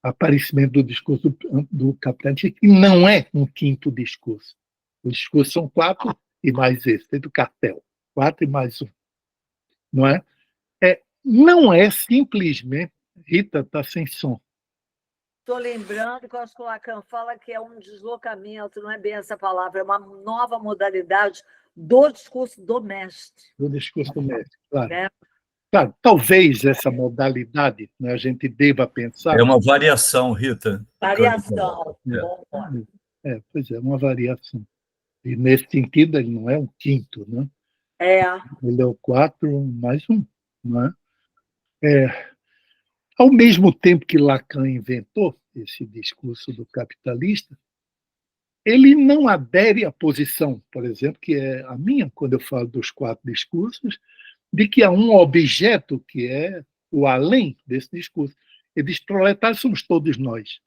o aparecimento do discurso do capitalista, que não é um quinto discurso. Os discursos são 4 e mais esse, tem do cartel. 4 e mais 1. Não é? Não é simplesmente... Rita está sem som. Estou lembrando que eu acho que o Lacan fala que é um deslocamento, não é bem essa palavra, é uma nova modalidade do discurso do mestre. Do discurso do mestre, claro. Né? Claro, talvez essa modalidade, né, a gente deva pensar... É uma variação, Rita. Variação. Pois é, uma variação. E, nesse sentido, ele não é um quinto, né? Ele é o 4 mais 1. Não é? Ao mesmo tempo que Lacan inventou esse discurso do capitalista, ele não adere à posição, por exemplo, que é a minha, quando eu falo dos 4 discursos, de que há um objeto que é o além desse discurso. Ele diz: proletários somos todos nós.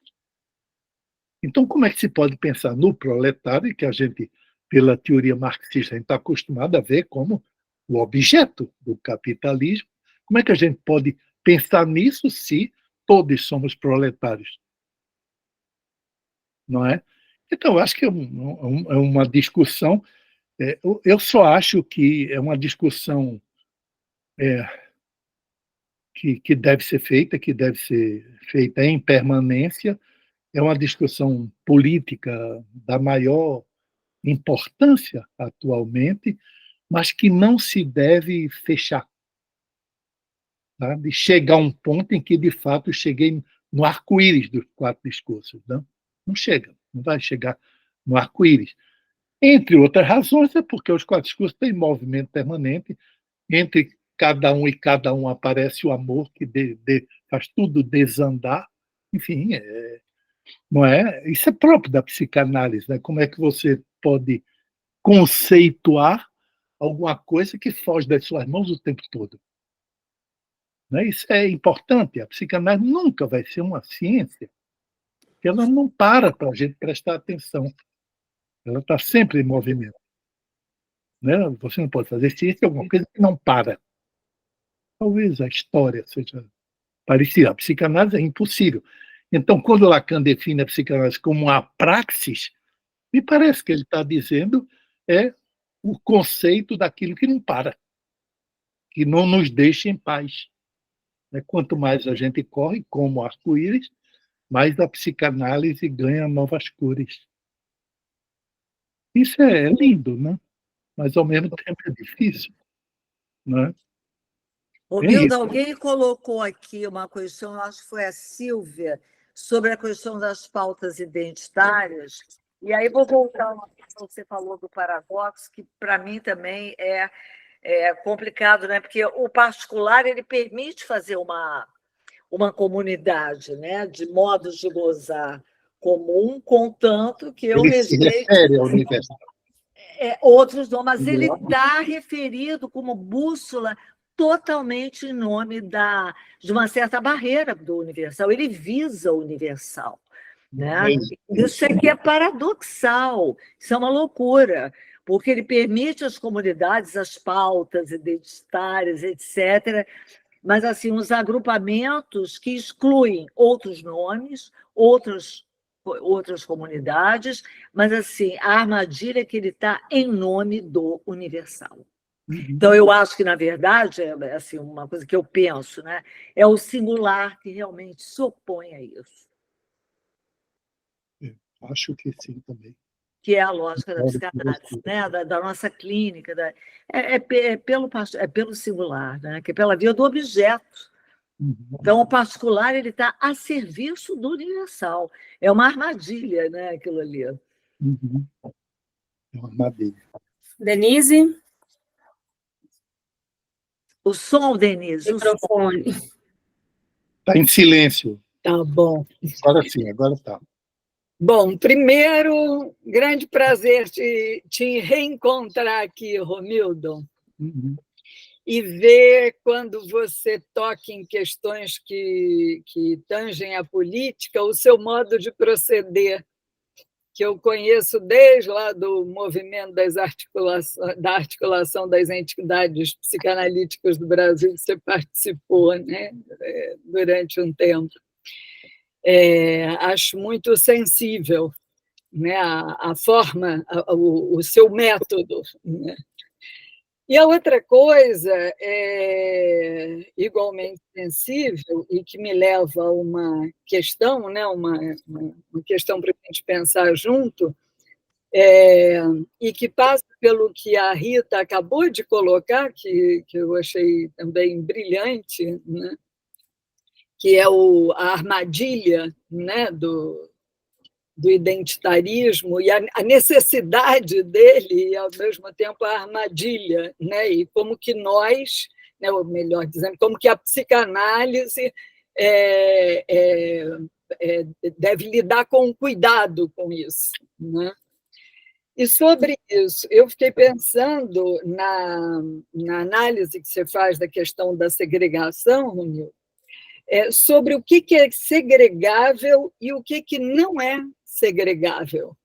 Então, como é que se pode pensar no proletário, que a gente, pela teoria marxista, a gente está acostumado a ver como o objeto do capitalismo? Como é que a gente pode pensar nisso se todos somos proletários? Não é? Então, eu acho que é uma discussão... Eu só acho que é uma discussão que deve ser feita em permanência. É uma discussão política da maior importância atualmente, mas que não se deve fechar. Tá? De chegar a um ponto em que, de fato, cheguei no arco-íris dos 4 discursos. Não chega, não vai chegar no arco-íris. Entre outras razões, é porque os 4 discursos têm movimento permanente, entre cada um e cada um aparece o amor que faz tudo desandar. Enfim, não é? Isso é próprio da psicanálise. Né? Como é que você pode conceituar alguma coisa que foge das suas mãos o tempo todo? Né? Isso é importante. A psicanálise nunca vai ser uma ciência, porque ela não para a gente prestar atenção. Ela está sempre em movimento. Né? Você não pode fazer ciência de alguma coisa que não para. Talvez a história seja parecida. A psicanálise é impossível. Então, quando Lacan define a psicanálise como uma praxis, me parece que ele está dizendo o conceito daquilo que não para, que não nos deixa em paz. Quanto mais a gente corre, como arco-íris, mais a psicanálise ganha novas cores. Isso é lindo, né? Mas, ao mesmo tempo, é difícil. Né? Romildo, alguém colocou aqui uma questão, acho que foi a Silvia, sobre a questão das pautas identitárias. E aí vou voltar uma questão que você falou do paradoxo, que para mim também é é complicado, né? Porque o particular ele permite fazer uma comunidade, né? De modos de gozar comum, contanto que eu Ele se respeite refere ao universal. outros não, mas ele está referido como bússola totalmente em nome de uma certa barreira do universal. Ele visa o universal. Né? Isso é que é paradoxal, isso é uma loucura, porque ele permite às comunidades as pautas identitárias, etc., mas assim, os agrupamentos que excluem outros nomes, outras comunidades, mas assim, a armadilha é que ele está em nome do universal. Então, eu acho que, na verdade, é assim, uma coisa que eu penso, né? É o singular que realmente se opõe a isso. Acho que sim também. Que é a lógica da psicanálise, né? da nossa clínica. Pelo singular, né? Que é pela via do objeto. Então, o particular ele está a serviço do universal. É uma armadilha, né? Aquilo ali. É uma armadilha. Denise? O som, Denise. Microfone. Está em silêncio. Tá bom. Agora sim, agora está. Bom, primeiro, grande prazer te reencontrar aqui, Romildo, e ver quando você toca em questões que tangem a política, o seu modo de proceder, que eu conheço desde lá do movimento da articulação das entidades psicanalíticas do Brasil, que você participou, né, durante um tempo. Acho muito sensível, né, a forma, o seu método. Né? E a outra coisa igualmente sensível e que me leva a uma questão, né, uma questão para a gente pensar junto, e que passa pelo que a Rita acabou de colocar, que eu achei também brilhante, né? Que é a armadilha, né, do identitarismo e a necessidade dele e, ao mesmo tempo, a armadilha, né, e como que nós, né, ou melhor dizendo, como que a psicanálise deve lidar com cuidado com isso. Né? E sobre isso, eu fiquei pensando na análise que você faz da questão da segregação, Romildo, sobre o que é segregável e o que não é segregável.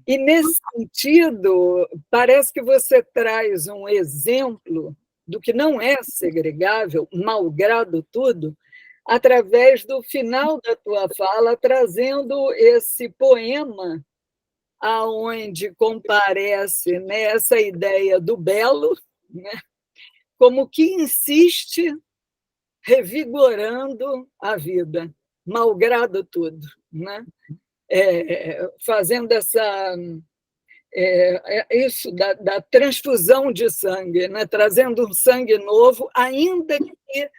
E, nesse sentido, parece que você traz um exemplo do que não é segregável, malgrado tudo, através do final da tua fala, trazendo esse poema aonde comparece, né, essa ideia do belo, né, como que insiste revigorando a vida, malgrado tudo, né? Fazendo isso da transfusão de sangue, né? Trazendo um sangue novo, ainda que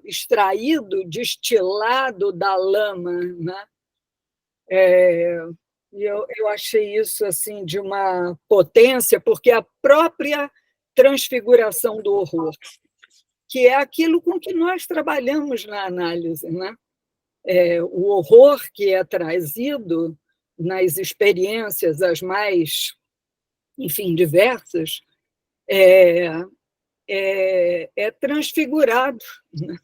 extraído, destilado da lama. Né? Eu achei isso assim, de uma potência, porque a própria transfiguração do horror, que é aquilo com que nós trabalhamos na análise, né? O horror que é trazido nas experiências as mais, enfim, diversas, é transfigurado, né?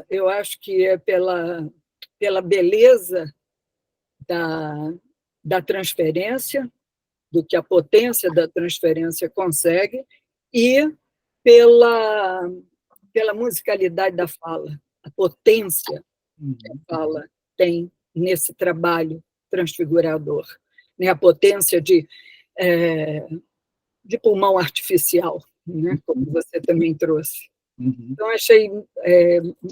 Eu acho que é pela beleza da transferência, do que a potência da transferência consegue, e pela musicalidade da fala, a potência que a fala tem nesse trabalho transfigurador, né? A potência de pulmão artificial, né? Como você também trouxe. Então, achei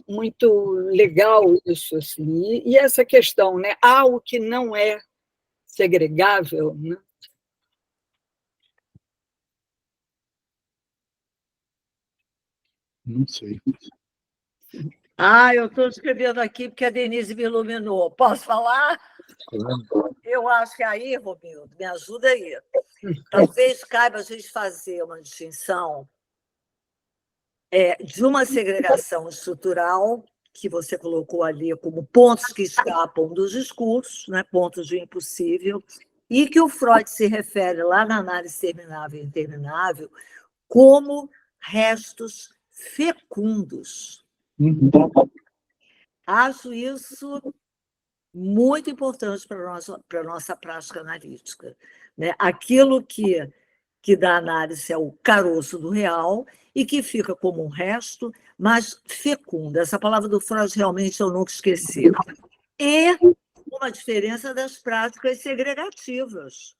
muito legal isso. Assim. E essa questão, né? Há o que não é segregável, né? Não sei. Eu estou escrevendo aqui porque a Denise me iluminou. Posso falar? Eu acho que aí, Romildo, me ajuda aí. Talvez caiba a gente fazer uma distinção de uma segregação estrutural, que você colocou ali como pontos que escapam dos discursos, né, pontos de impossível, e que o Freud se refere lá na análise terminável e interminável como restos fecundos. Acho isso muito importante para a nossa prática analítica, né? Aquilo que da análise é o caroço do real e que fica como um resto, mas fecundo. Essa palavra do Freud realmente eu nunca esqueci. E uma diferença das práticas segregativas.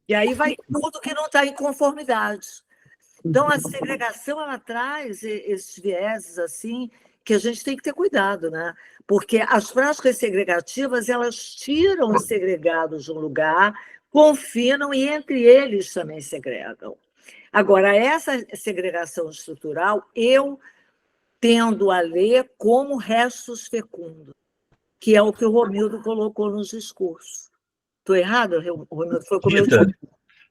E aí vai tudo que não está em conformidade. Então, a segregação ela traz esses vieses assim que a gente tem que ter cuidado, né? Porque as práticas segregativas elas tiram os segregados de um lugar, confinam e entre eles também segregam. Agora, essa segregação estrutural eu tendo a ler como restos fecundos, que é o que o Romildo colocou nos discursos. Estou errado, Romildo? Foi como eu Rita, disse.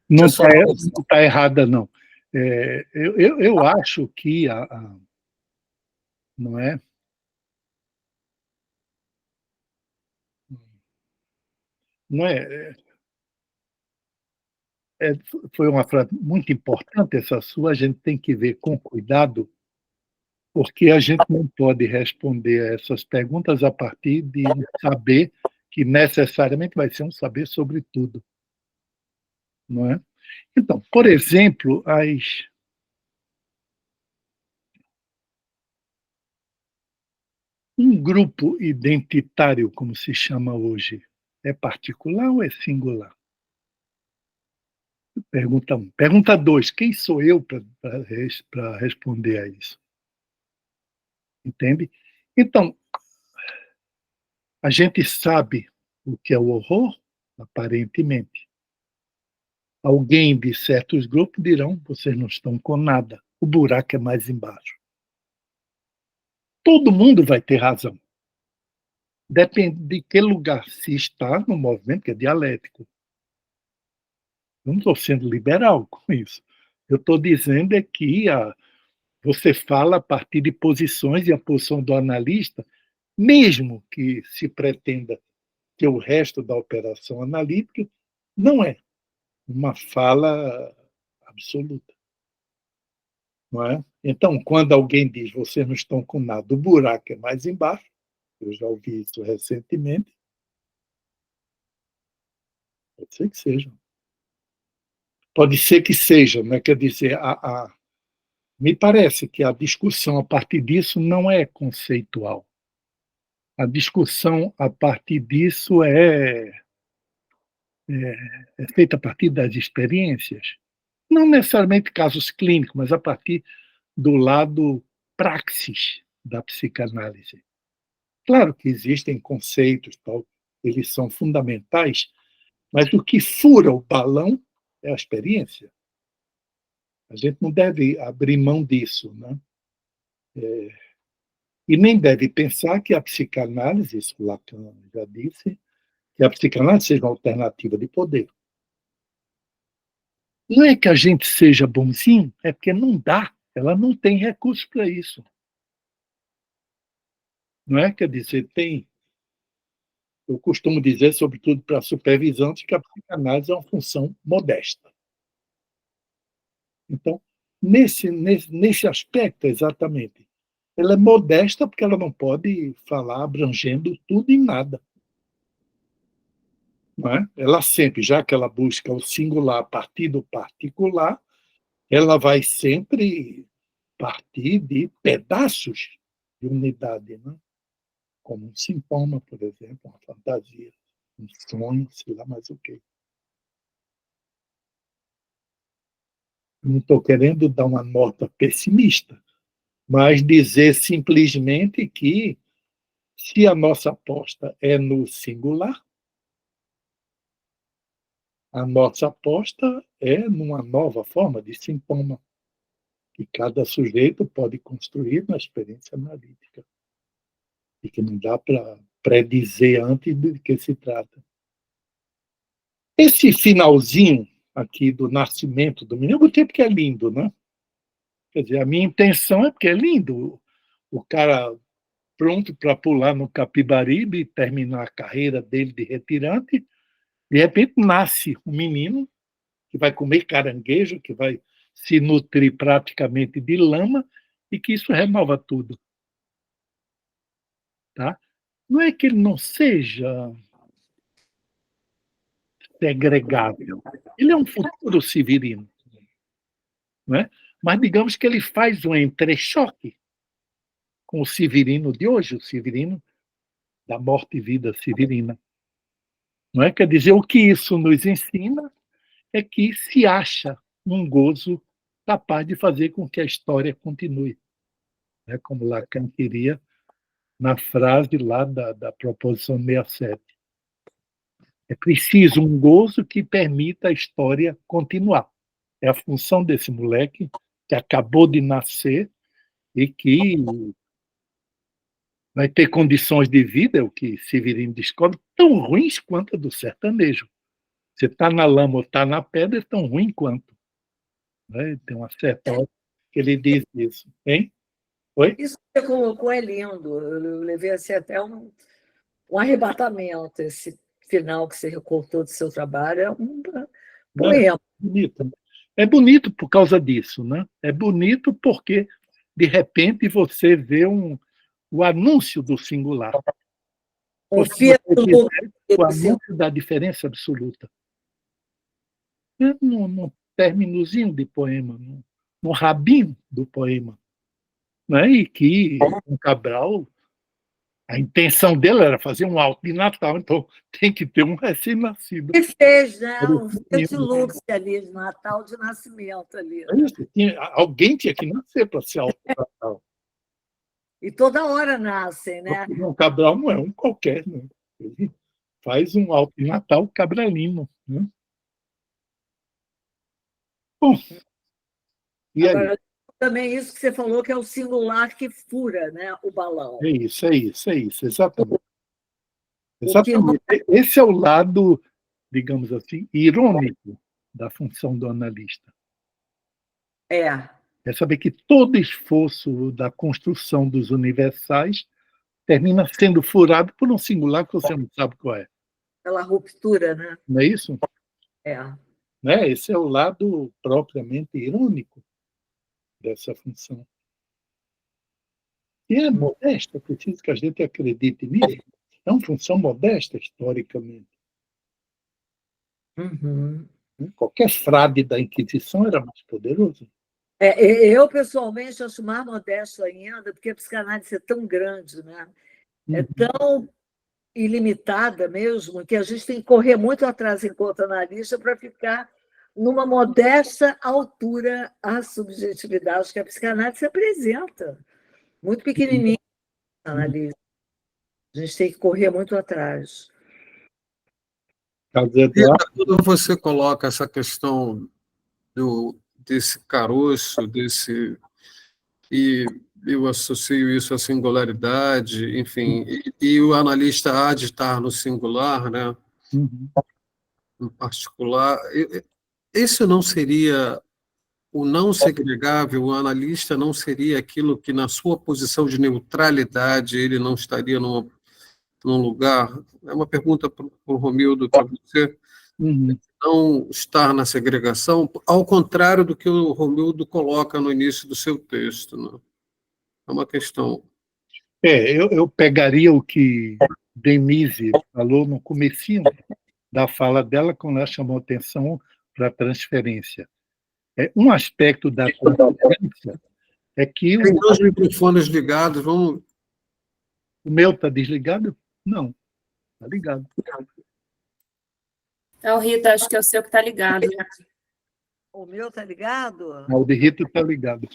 Não só- está errada, não. Eu acho que não é? Não é, foi uma frase muito importante essa sua, a gente tem que ver com cuidado, porque a gente não pode responder a essas perguntas a partir de um saber que necessariamente vai ser um saber sobre tudo, não é? Então, por exemplo, um grupo identitário, como se chama hoje, é particular ou é singular? Pergunta 1. Pergunta 2. Quem sou eu para responder a isso? Entende? Então, a gente sabe o que é o horror, aparentemente. Alguém de certos grupos dirão: vocês não estão com nada, o buraco é mais embaixo. Todo mundo vai ter razão. Depende de que lugar se está no movimento, que é dialético. Eu não estou sendo liberal com isso. Eu estou dizendo é que você fala a partir de posições e a posição do analista, mesmo que se pretenda que o resto da operação analítica não é uma fala absoluta. Não é? Então, quando alguém diz vocês não estão com nada, o buraco é mais embaixo, eu já ouvi isso recentemente, pode ser que seja. Pode ser que seja, né? Quer dizer, me parece que a discussão a partir disso não é conceitual. A discussão a partir disso é feita a partir das experiências. Não necessariamente casos clínicos, mas a partir do lado praxis da psicanálise. Claro que existem conceitos, tal, eles são fundamentais, mas o que fura o balão é a experiência. A gente não deve abrir mão disso, né? E nem deve pensar que a psicanálise, isso Lacan já disse, que a psicanálise seja uma alternativa de poder. Não é que a gente seja bonzinho, é porque não dá, ela não tem recurso para isso. Não é? Quer dizer, eu costumo dizer, sobretudo para supervisantes, que a psicanálise é uma função modesta. Então, nesse aspecto, exatamente, ela é modesta porque ela não pode falar abrangendo tudo e nada. Não é? Ela sempre, já que ela busca o singular a partir do particular, ela vai sempre partir de pedaços de unidade, né? Como um sintoma, por exemplo, uma fantasia, um sonho, sei lá mais o quê. Não estou querendo dar uma nota pessimista, mas dizer simplesmente que, se a nossa aposta é no singular, a nossa aposta é numa nova forma de sintoma que cada sujeito pode construir na experiência analítica e que não dá para predizer antes de que se trata. Esse finalzinho aqui do nascimento do menino, eu botei porque é lindo, né? Quer dizer, a minha intenção é porque é lindo. O cara pronto para pular no Capibaribe e terminar a carreira dele de retirante, de repente nasce um menino que vai comer caranguejo, que vai se nutrir praticamente de lama, e que isso renova tudo. Tá? Não é que ele não seja segregável. Ele é um futuro severino. Não é? Mas digamos que ele faz um entrechoque com o severino de hoje, o severino da morte e vida severina. Não é? Quer dizer, o que isso nos ensina é que se acha um gozo capaz de fazer com que a história continue. Né? Como Lacan queria na frase lá da proposição 67. É preciso um gozo que permita a história continuar. É a função desse moleque que acabou de nascer e que vai ter condições de vida, é o que Severino descobre, tão ruins quanto a do sertanejo. Você está na lama ou está na pedra, é tão ruim quanto. Né? Tem uma certa hora que ele diz isso. Hein? Oi? Isso que você colocou é lindo. Eu levei assim, até um arrebatamento. Esse final que você recortou do seu trabalho é um poema. Bonito. É bonito por causa disso. Né? É bonito porque, de repente, você vê o anúncio do singular. Confia no O anúncio da diferença absoluta. No términozinho de poema, no rabinho do poema. Né? E que o Cabral, a intenção dele era fazer um alto de Natal, então tem que ter um recém-nascido. E fez, né? Um Lux ali, de Natal de nascimento ali. Né? Alguém tinha que nascer para ser alto de Natal. E toda hora nascem, né? O Cabral não é um qualquer, né? Ele faz um alto de Natal cabralino. Né? Bom, e aí? Agora, também isso que você falou, que é o singular que fura, né, o balão. É isso, exatamente. Exatamente. Esse é o lado, digamos assim, irônico da função do analista. É saber que todo esforço da construção dos universais termina sendo furado por um singular que você não sabe qual é. Aquela ruptura, né? Não é isso? Né? Esse é o lado propriamente irônico dessa função. E é modesta, é preciso que a gente acredite nisso. É uma função modesta, historicamente. Uhum. Qualquer frade da Inquisição era mais poderoso. Eu, pessoalmente, acho mais modesto ainda, porque a psicanálise é tão grande, né? É tão ilimitada mesmo, que a gente tem que correr muito atrás enquanto analista para ficar numa modesta altura à subjetividade que a psicanálise apresenta. Muito pequenininha a analise. A gente tem que correr muito atrás. Quando você coloca essa questão desse caroço, e eu associo isso à singularidade, enfim, e o analista há de estar no singular, né? Em particular, isso não seria o não segregável, o analista não seria aquilo que, na sua posição de neutralidade, ele não estaria num lugar? É uma pergunta para o Romildo, para você. Não estar na segregação, ao contrário do que o Romildo coloca no início do seu texto. Né? É uma questão. Eu pegaria o que Denise falou no comecinho da fala dela, quando ela chamou atenção para a transferência. Um aspecto da transferência é que... Tem dois microfones ligados, vamos... O meu está desligado? Não, está ligado. Então, Rita, acho que é o seu que está ligado. O meu está ligado? O de Rita está ligado.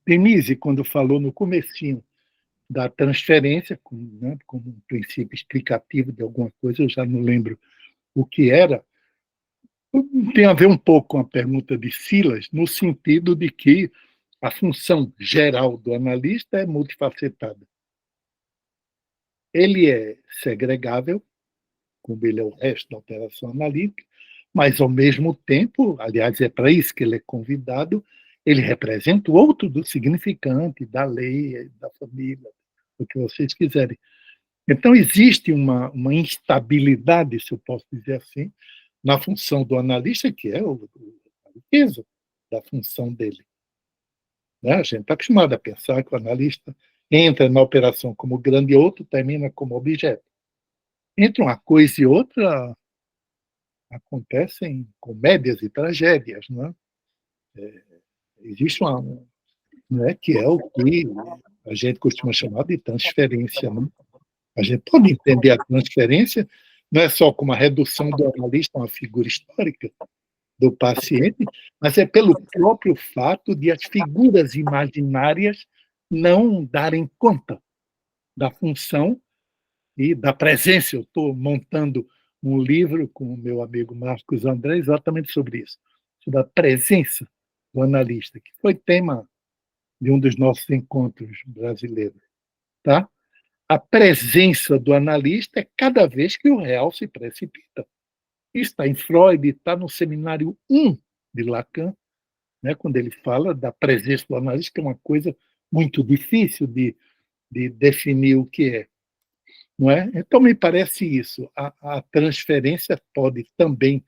Denise, quando falou no comecinho da transferência, como um princípio explicativo de alguma coisa, eu já não lembro o que era, tem a ver um pouco com a pergunta de Silas, no sentido de que a função geral do analista é multifacetada. ele é segregável, como ele é o resto da operação analítica, mas, ao mesmo tempo, aliás, é para isso que ele é convidado, ele representa o outro do significante, da lei, da família, o que vocês quiserem. Então, existe uma instabilidade, se eu posso dizer assim, na função do analista, que é a riqueza da função dele. Né? A gente está acostumado a pensar que o analista entra na operação como grande e outro termina como objeto. Entre uma coisa e outra, acontecem comédias e tragédias. Né? Existe uma, né, que é o que a gente costuma chamar de transferência. Né? A gente pode entender a transferência não é só como a redução do analista a uma figura histórica do paciente, mas é pelo próprio fato de as figuras imaginárias não darem conta da função e da presença. Eu estou montando um livro com o meu amigo Marcos André exatamente sobre isso, sobre a presença do analista, que foi tema de um dos nossos encontros brasileiros. Tá? A presença do analista é cada vez que o real se precipita. Isso está em Freud, está no seminário 1 de Lacan, né, quando ele fala da presença do analista, que é uma coisa muito difícil de definir o que é. Não é? Então, me parece isso. A transferência pode também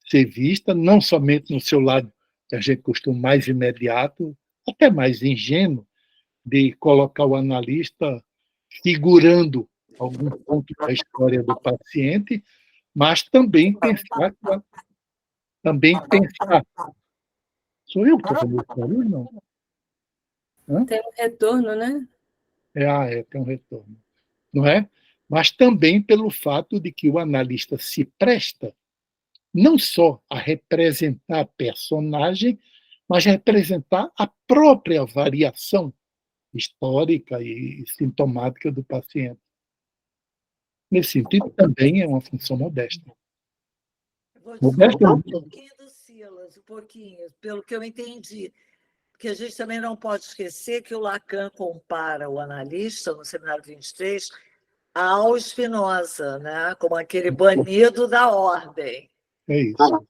ser vista, não somente no seu lado, que a gente costuma mais imediato, até mais ingênuo, de colocar o analista figurando algum ponto da história do paciente, mas também pensar. Sou eu que estou fazendo isso barulho, não? Hã? Tem um retorno, né? Tem um retorno. Não é? Mas também pelo fato de que o analista se presta não só a representar a personagem, mas a representar a própria variação histórica e sintomática do paciente. Nesse sentido, também é uma função modesta. Vou discordar um pouquinho do Silas, um pouquinho, pelo que eu entendi. Porque a gente também não pode esquecer que o Lacan compara o analista, no seminário 23, ao Spinoza, né? Como aquele banido da ordem. É isso.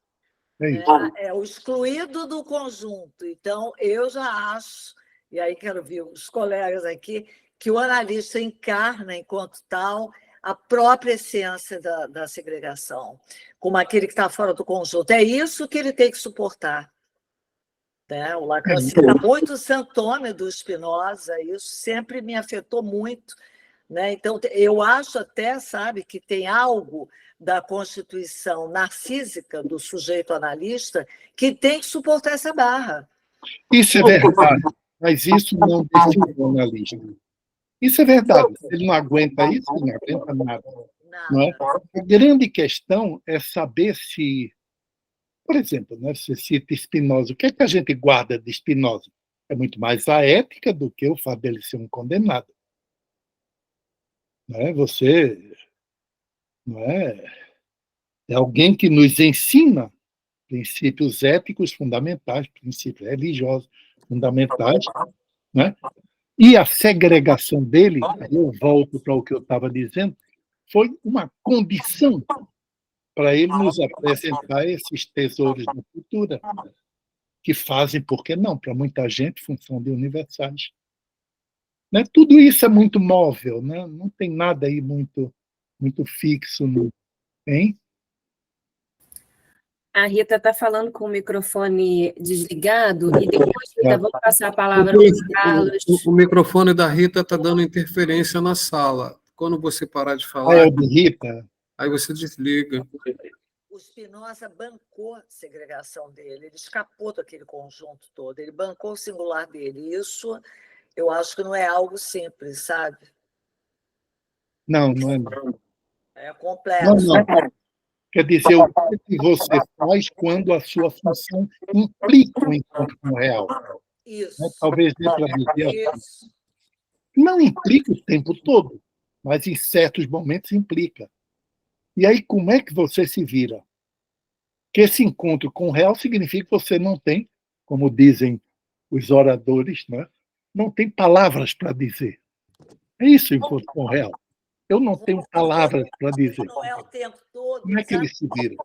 É isso. É o excluído do conjunto. Então, eu já acho, e aí quero ver os colegas aqui, que o analista encarna, enquanto tal, a própria essência da segregação, como aquele que está fora do conjunto. É isso que ele tem que suportar. Né? O Lacan cita muito o Santônio do Spinoza, isso sempre me afetou muito. Né? Então, eu acho até, sabe, que tem algo da constituição narcísica do sujeito analista que tem que suportar essa barra. Isso é verdade, mas isso não define o analista. Isso é verdade. Se ele não aguenta isso, ele não aguenta nada. Não é? A grande questão é saber se, por exemplo, né, você cita Spinoza. O que é que a gente guarda de Spinoza? É muito mais a ética do que o fato dele ser um condenado. Não é? Você não é alguém que nos ensina princípios éticos fundamentais, princípios religiosos fundamentais, né? E a segregação dele, eu volto para o que eu estava dizendo, foi uma condição para ele nos apresentar esses tesouros da cultura, que fazem, por que não, para muita gente, função de universais. Né? Tudo isso é muito móvel, né? Não tem nada aí muito fixo, hein? A Rita está falando com o microfone desligado e depois, Rita, vamos passar a palavra para o Carlos. O microfone da Rita está dando interferência na sala. Quando você parar de falar, é o de Rita? Aí você desliga. O Spinoza bancou a segregação dele, ele escapou daquele conjunto todo, ele bancou o singular dele. Isso eu acho que não é algo simples, sabe? Não é. É complexo. Não. Quer dizer, o que você faz quando a sua função implica um encontro com o real. Isso. Né? Talvez dê para dizer Isso. não implica o tempo todo, mas em certos momentos implica. E aí, como é que você se vira? Que esse encontro com o real significa que você não tem, como dizem os oradores, né? Não tem palavras para dizer. É isso o encontro com o real. Eu não tenho palavras para dizer. Não é o tempo todo. Como é que eles se viram?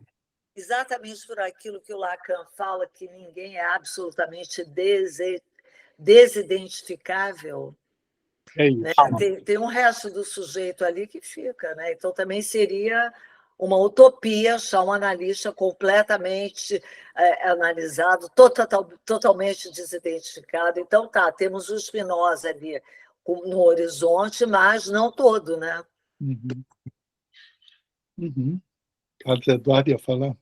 Exatamente por aquilo que o Lacan fala, que ninguém é absolutamente desidentificável. É isso. Né? Tem um resto do sujeito ali que fica. Né? Então, também seria uma utopia achar um analista completamente analisado, totalmente desidentificado. Então, temos o Spinoza ali no horizonte, mas não todo, né? Uhum. Uhum. Carlos Eduardo ia falar.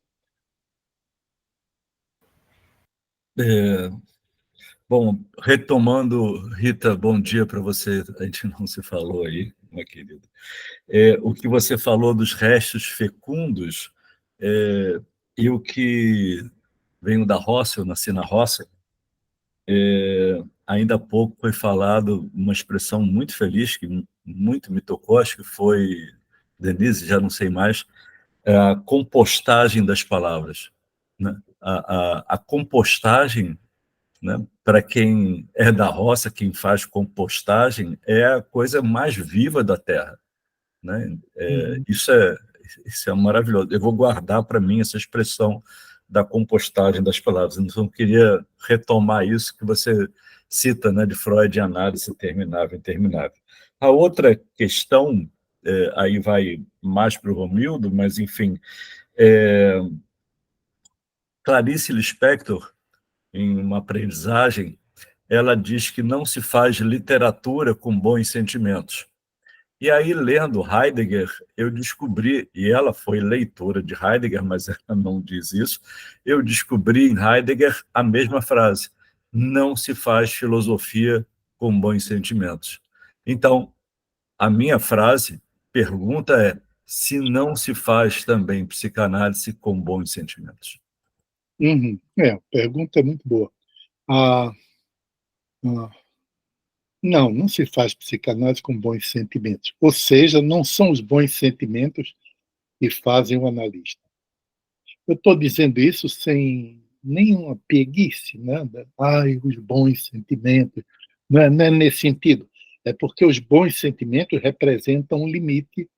Bom, retomando, Rita, bom dia para você. A gente não se falou aí, minha querida. O que você falou dos restos fecundos, e o que venho da roça, eu nasci na roça, ainda há pouco foi falado uma expressão muito feliz, que muito me tocou, acho que foi Denise, já não sei mais, a compostagem das palavras. Né? A compostagem, né, para quem é da roça, quem faz compostagem, é a coisa mais viva da terra. Né? Isso é maravilhoso. Eu vou guardar para mim essa expressão da compostagem das palavras. Então, eu queria retomar isso que você cita, né, de Freud, análise interminável, interminável. A outra questão, aí vai mais para o Romildo, mas, enfim, Clarice Lispector, em uma aprendizagem, ela diz que não se faz literatura com bons sentimentos. E aí, lendo Heidegger, eu descobri, e ela foi leitora de Heidegger, mas ela não diz isso, eu descobri em Heidegger a mesma frase: não se faz filosofia com bons sentimentos. Então, a minha pergunta é: se não se faz também psicanálise com bons sentimentos? Uhum. A pergunta é muito boa. Não se faz psicanálise com bons sentimentos. Ou seja, não são os bons sentimentos que fazem o analista. Eu estou dizendo isso sem nenhuma preguiça, né? Os bons sentimentos. Não é nesse sentido. É porque os bons sentimentos representam um limite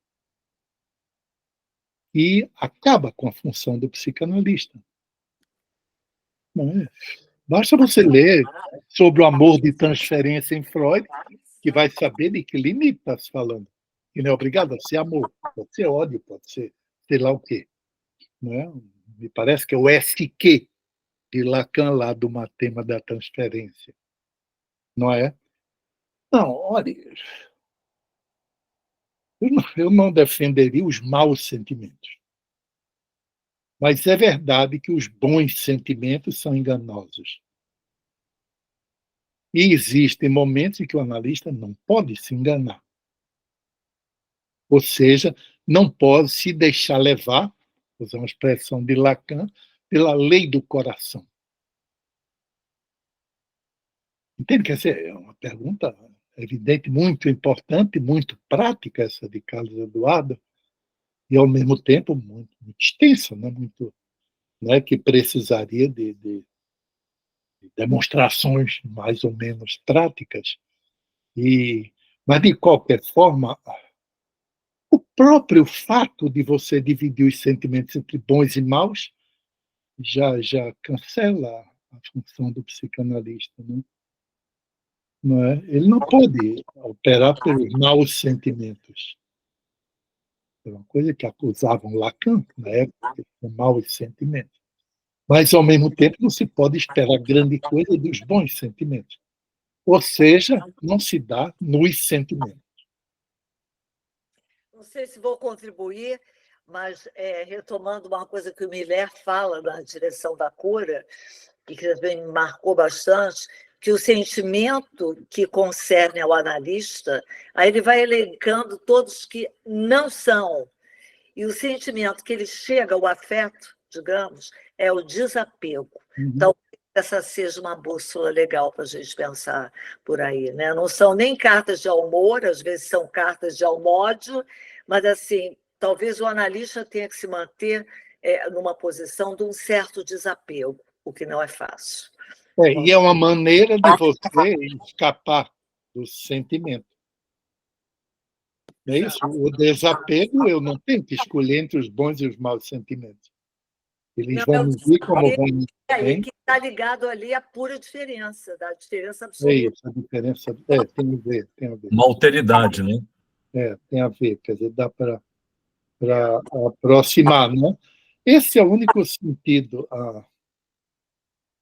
e acaba com a função do psicanalista. Não é? Basta você ler sobre o amor de transferência em Freud, que vai saber de que limite está se falando. E não é obrigado a ser amor, pode ser ódio, pode ser sei lá o quê. Não é? Me parece que é o SQ de Lacan, lá do tema da transferência. Não é? Não, olha, eu não defenderia os maus sentimentos. Mas é verdade que os bons sentimentos são enganosos. E existem momentos em que o analista não pode se enganar. Ou seja, não pode se deixar levar, vou usar uma expressão de Lacan, pela lei do coração. Entende? Quer dizer, é uma pergunta evidente, muito importante, muito prática, essa de Carlos Eduardo, e, ao mesmo tempo, muito, muito extensa, né? Muito, né? Que precisaria de demonstrações mais ou menos práticas. Mas, de qualquer forma, o próprio fato de você dividir os sentimentos entre bons e maus já cancela a função do psicanalista. Né? Não é? Ele não pode operar pelos maus sentimentos. É uma coisa que acusavam Lacan, na época, de maus sentimentos. Mas, ao mesmo tempo, não se pode esperar grande coisa dos bons sentimentos. Ou seja, não se dá nos sentimentos. Não sei se vou contribuir, mas retomando uma coisa que o Miller fala na direção da cura, e que também me marcou bastante, que o sentimento que concerne ao analista, aí ele vai elencando todos que não são. E o sentimento que ele chega, o afeto, digamos, é o desapego. Então, essa seja uma bússola legal para a gente pensar por aí. Né? Não são nem cartas de amor, às vezes são cartas de almódio, mas, assim, talvez o analista tenha que se manter numa posição de um certo desapego, o que não é fácil. E é uma maneira de você escapar do sentimento. É isso? O desapego, eu não tenho que escolher entre os bons e os maus sentimentos. Eles Não, vão eu me vir como sei. vão me E aí, bem. que está ligado ali à pura diferença, da diferença É absoluta. isso, a diferença. É, tem a ver, tem a ver. Uma alteridade, né? É, tem a ver. Quer dizer, dá para aproximar, né? Esse é o único sentido,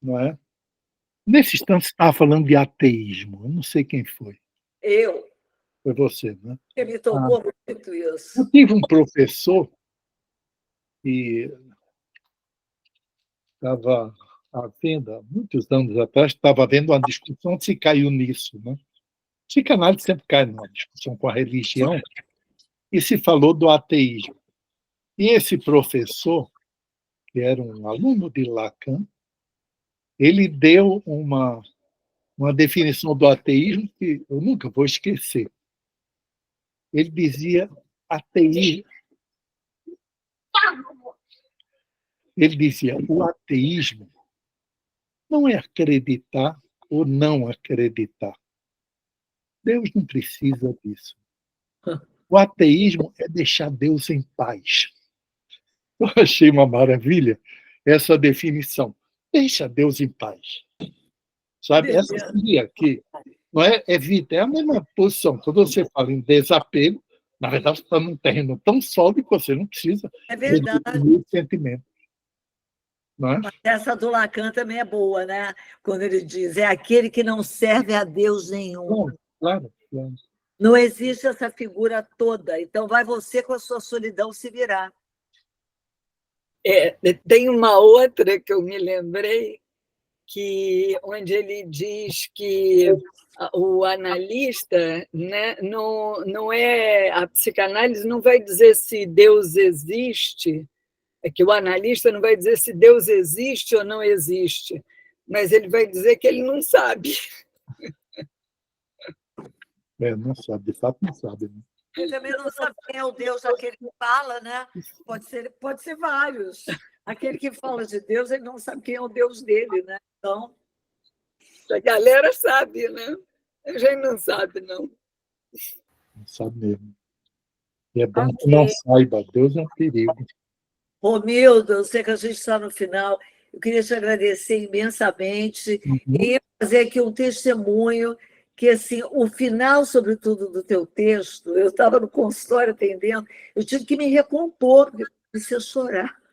não é? Nesse instante, você estava falando de ateísmo. Eu não sei quem foi. Eu, Foi você, né? que me tocou muito isso. Eu tive um professor que estava havendo, há muitos anos atrás, estava havendo uma discussão se caiu nisso, né? Psicanálise sempre cai numa discussão com a religião e se falou do ateísmo. E esse professor, que era um aluno de Lacan, ele deu uma definição do ateísmo que eu nunca vou esquecer. Ele dizia ateísmo. Ele dizia: o ateísmo não é acreditar ou não acreditar. Deus não precisa disso. O ateísmo é deixar Deus em paz. Eu achei uma maravilha essa definição. Deixa Deus em paz. Sabe? Essa seria aqui. Não é? Evita, é a mesma posição. Quando você fala em desapego, na verdade, você está num terreno tão sólido que você não precisa É verdade. de sentimento. Não é? Mas essa do Lacan também é boa, né? Quando ele diz, é aquele que não serve a Deus nenhum. Claro, claro, claro. Não existe essa figura toda. Então, vai você com a sua solidão se virar. Tem uma outra que eu me lembrei, onde ele diz que o analista, né, não é, a psicanálise não vai dizer se Deus existe, é que o analista não vai dizer se Deus existe ou não existe, mas ele vai dizer que ele não sabe. Não sabe, de fato não sabe. Né? Ele também não sabe quem é o Deus aquele que fala, né? Pode ser vários. Aquele que fala de Deus, ele não sabe quem é o Deus dele, né? Então, a galera sabe, né? A gente não sabe, não. Não sabe mesmo. E é bom que não saiba. Deus é um perigo. Romildo, eu sei que a gente está no final. Eu queria te agradecer imensamente e fazer aqui um testemunho que, assim, o final, sobretudo, do teu texto, eu estava no consultório atendendo, eu tive que me recompor, porque eu comecei a chorar.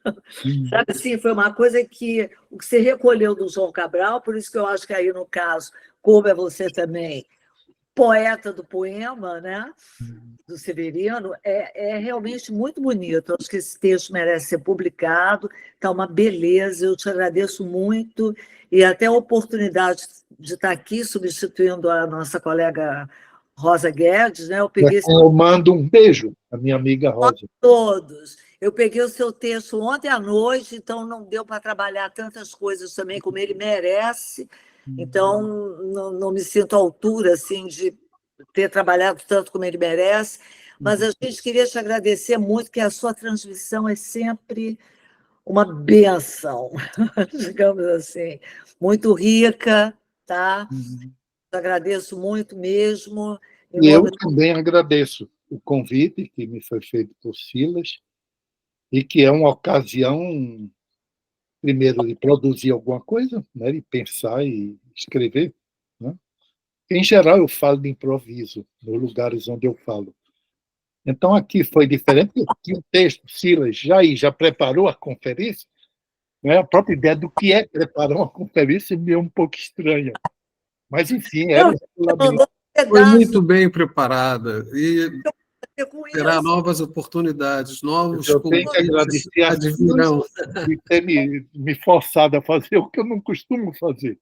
Sabe assim, foi uma coisa que o que você recolheu do João Cabral, por isso que eu acho que aí, no caso, coube a você também, poeta do poema, né? Do Severino, é realmente muito bonito. Eu acho que esse texto merece ser publicado, está uma beleza, eu te agradeço muito, e até a oportunidade de estar aqui substituindo a nossa colega Rosa Guedes, né? Eu mando um beijo à minha amiga Rosa. Todos. Eu peguei o seu texto ontem à noite, então não deu para trabalhar tantas coisas também como ele merece, então não me sinto à altura assim, de ter trabalhado tanto como ele merece, mas a gente queria te agradecer muito, que a sua transmissão é sempre uma bênção, digamos assim, muito rica, tá? Te agradeço muito mesmo. E eu também agradeço o convite que me foi feito por Silas, e que é uma ocasião, primeiro, de produzir alguma coisa, né, de pensar e escrever. Né? Em geral, eu falo de improviso, nos lugares onde eu falo. Então, aqui foi diferente. Eu tinha um texto, Silas já preparou a conferência. Né? A própria ideia do que é preparar uma conferência me é um pouco estranha. Mas, enfim, era foi muito bem preparada e terá novas oportunidades, novos eu tenho que agradecer a Deus de ter me forçado a fazer o que eu não costumo fazer.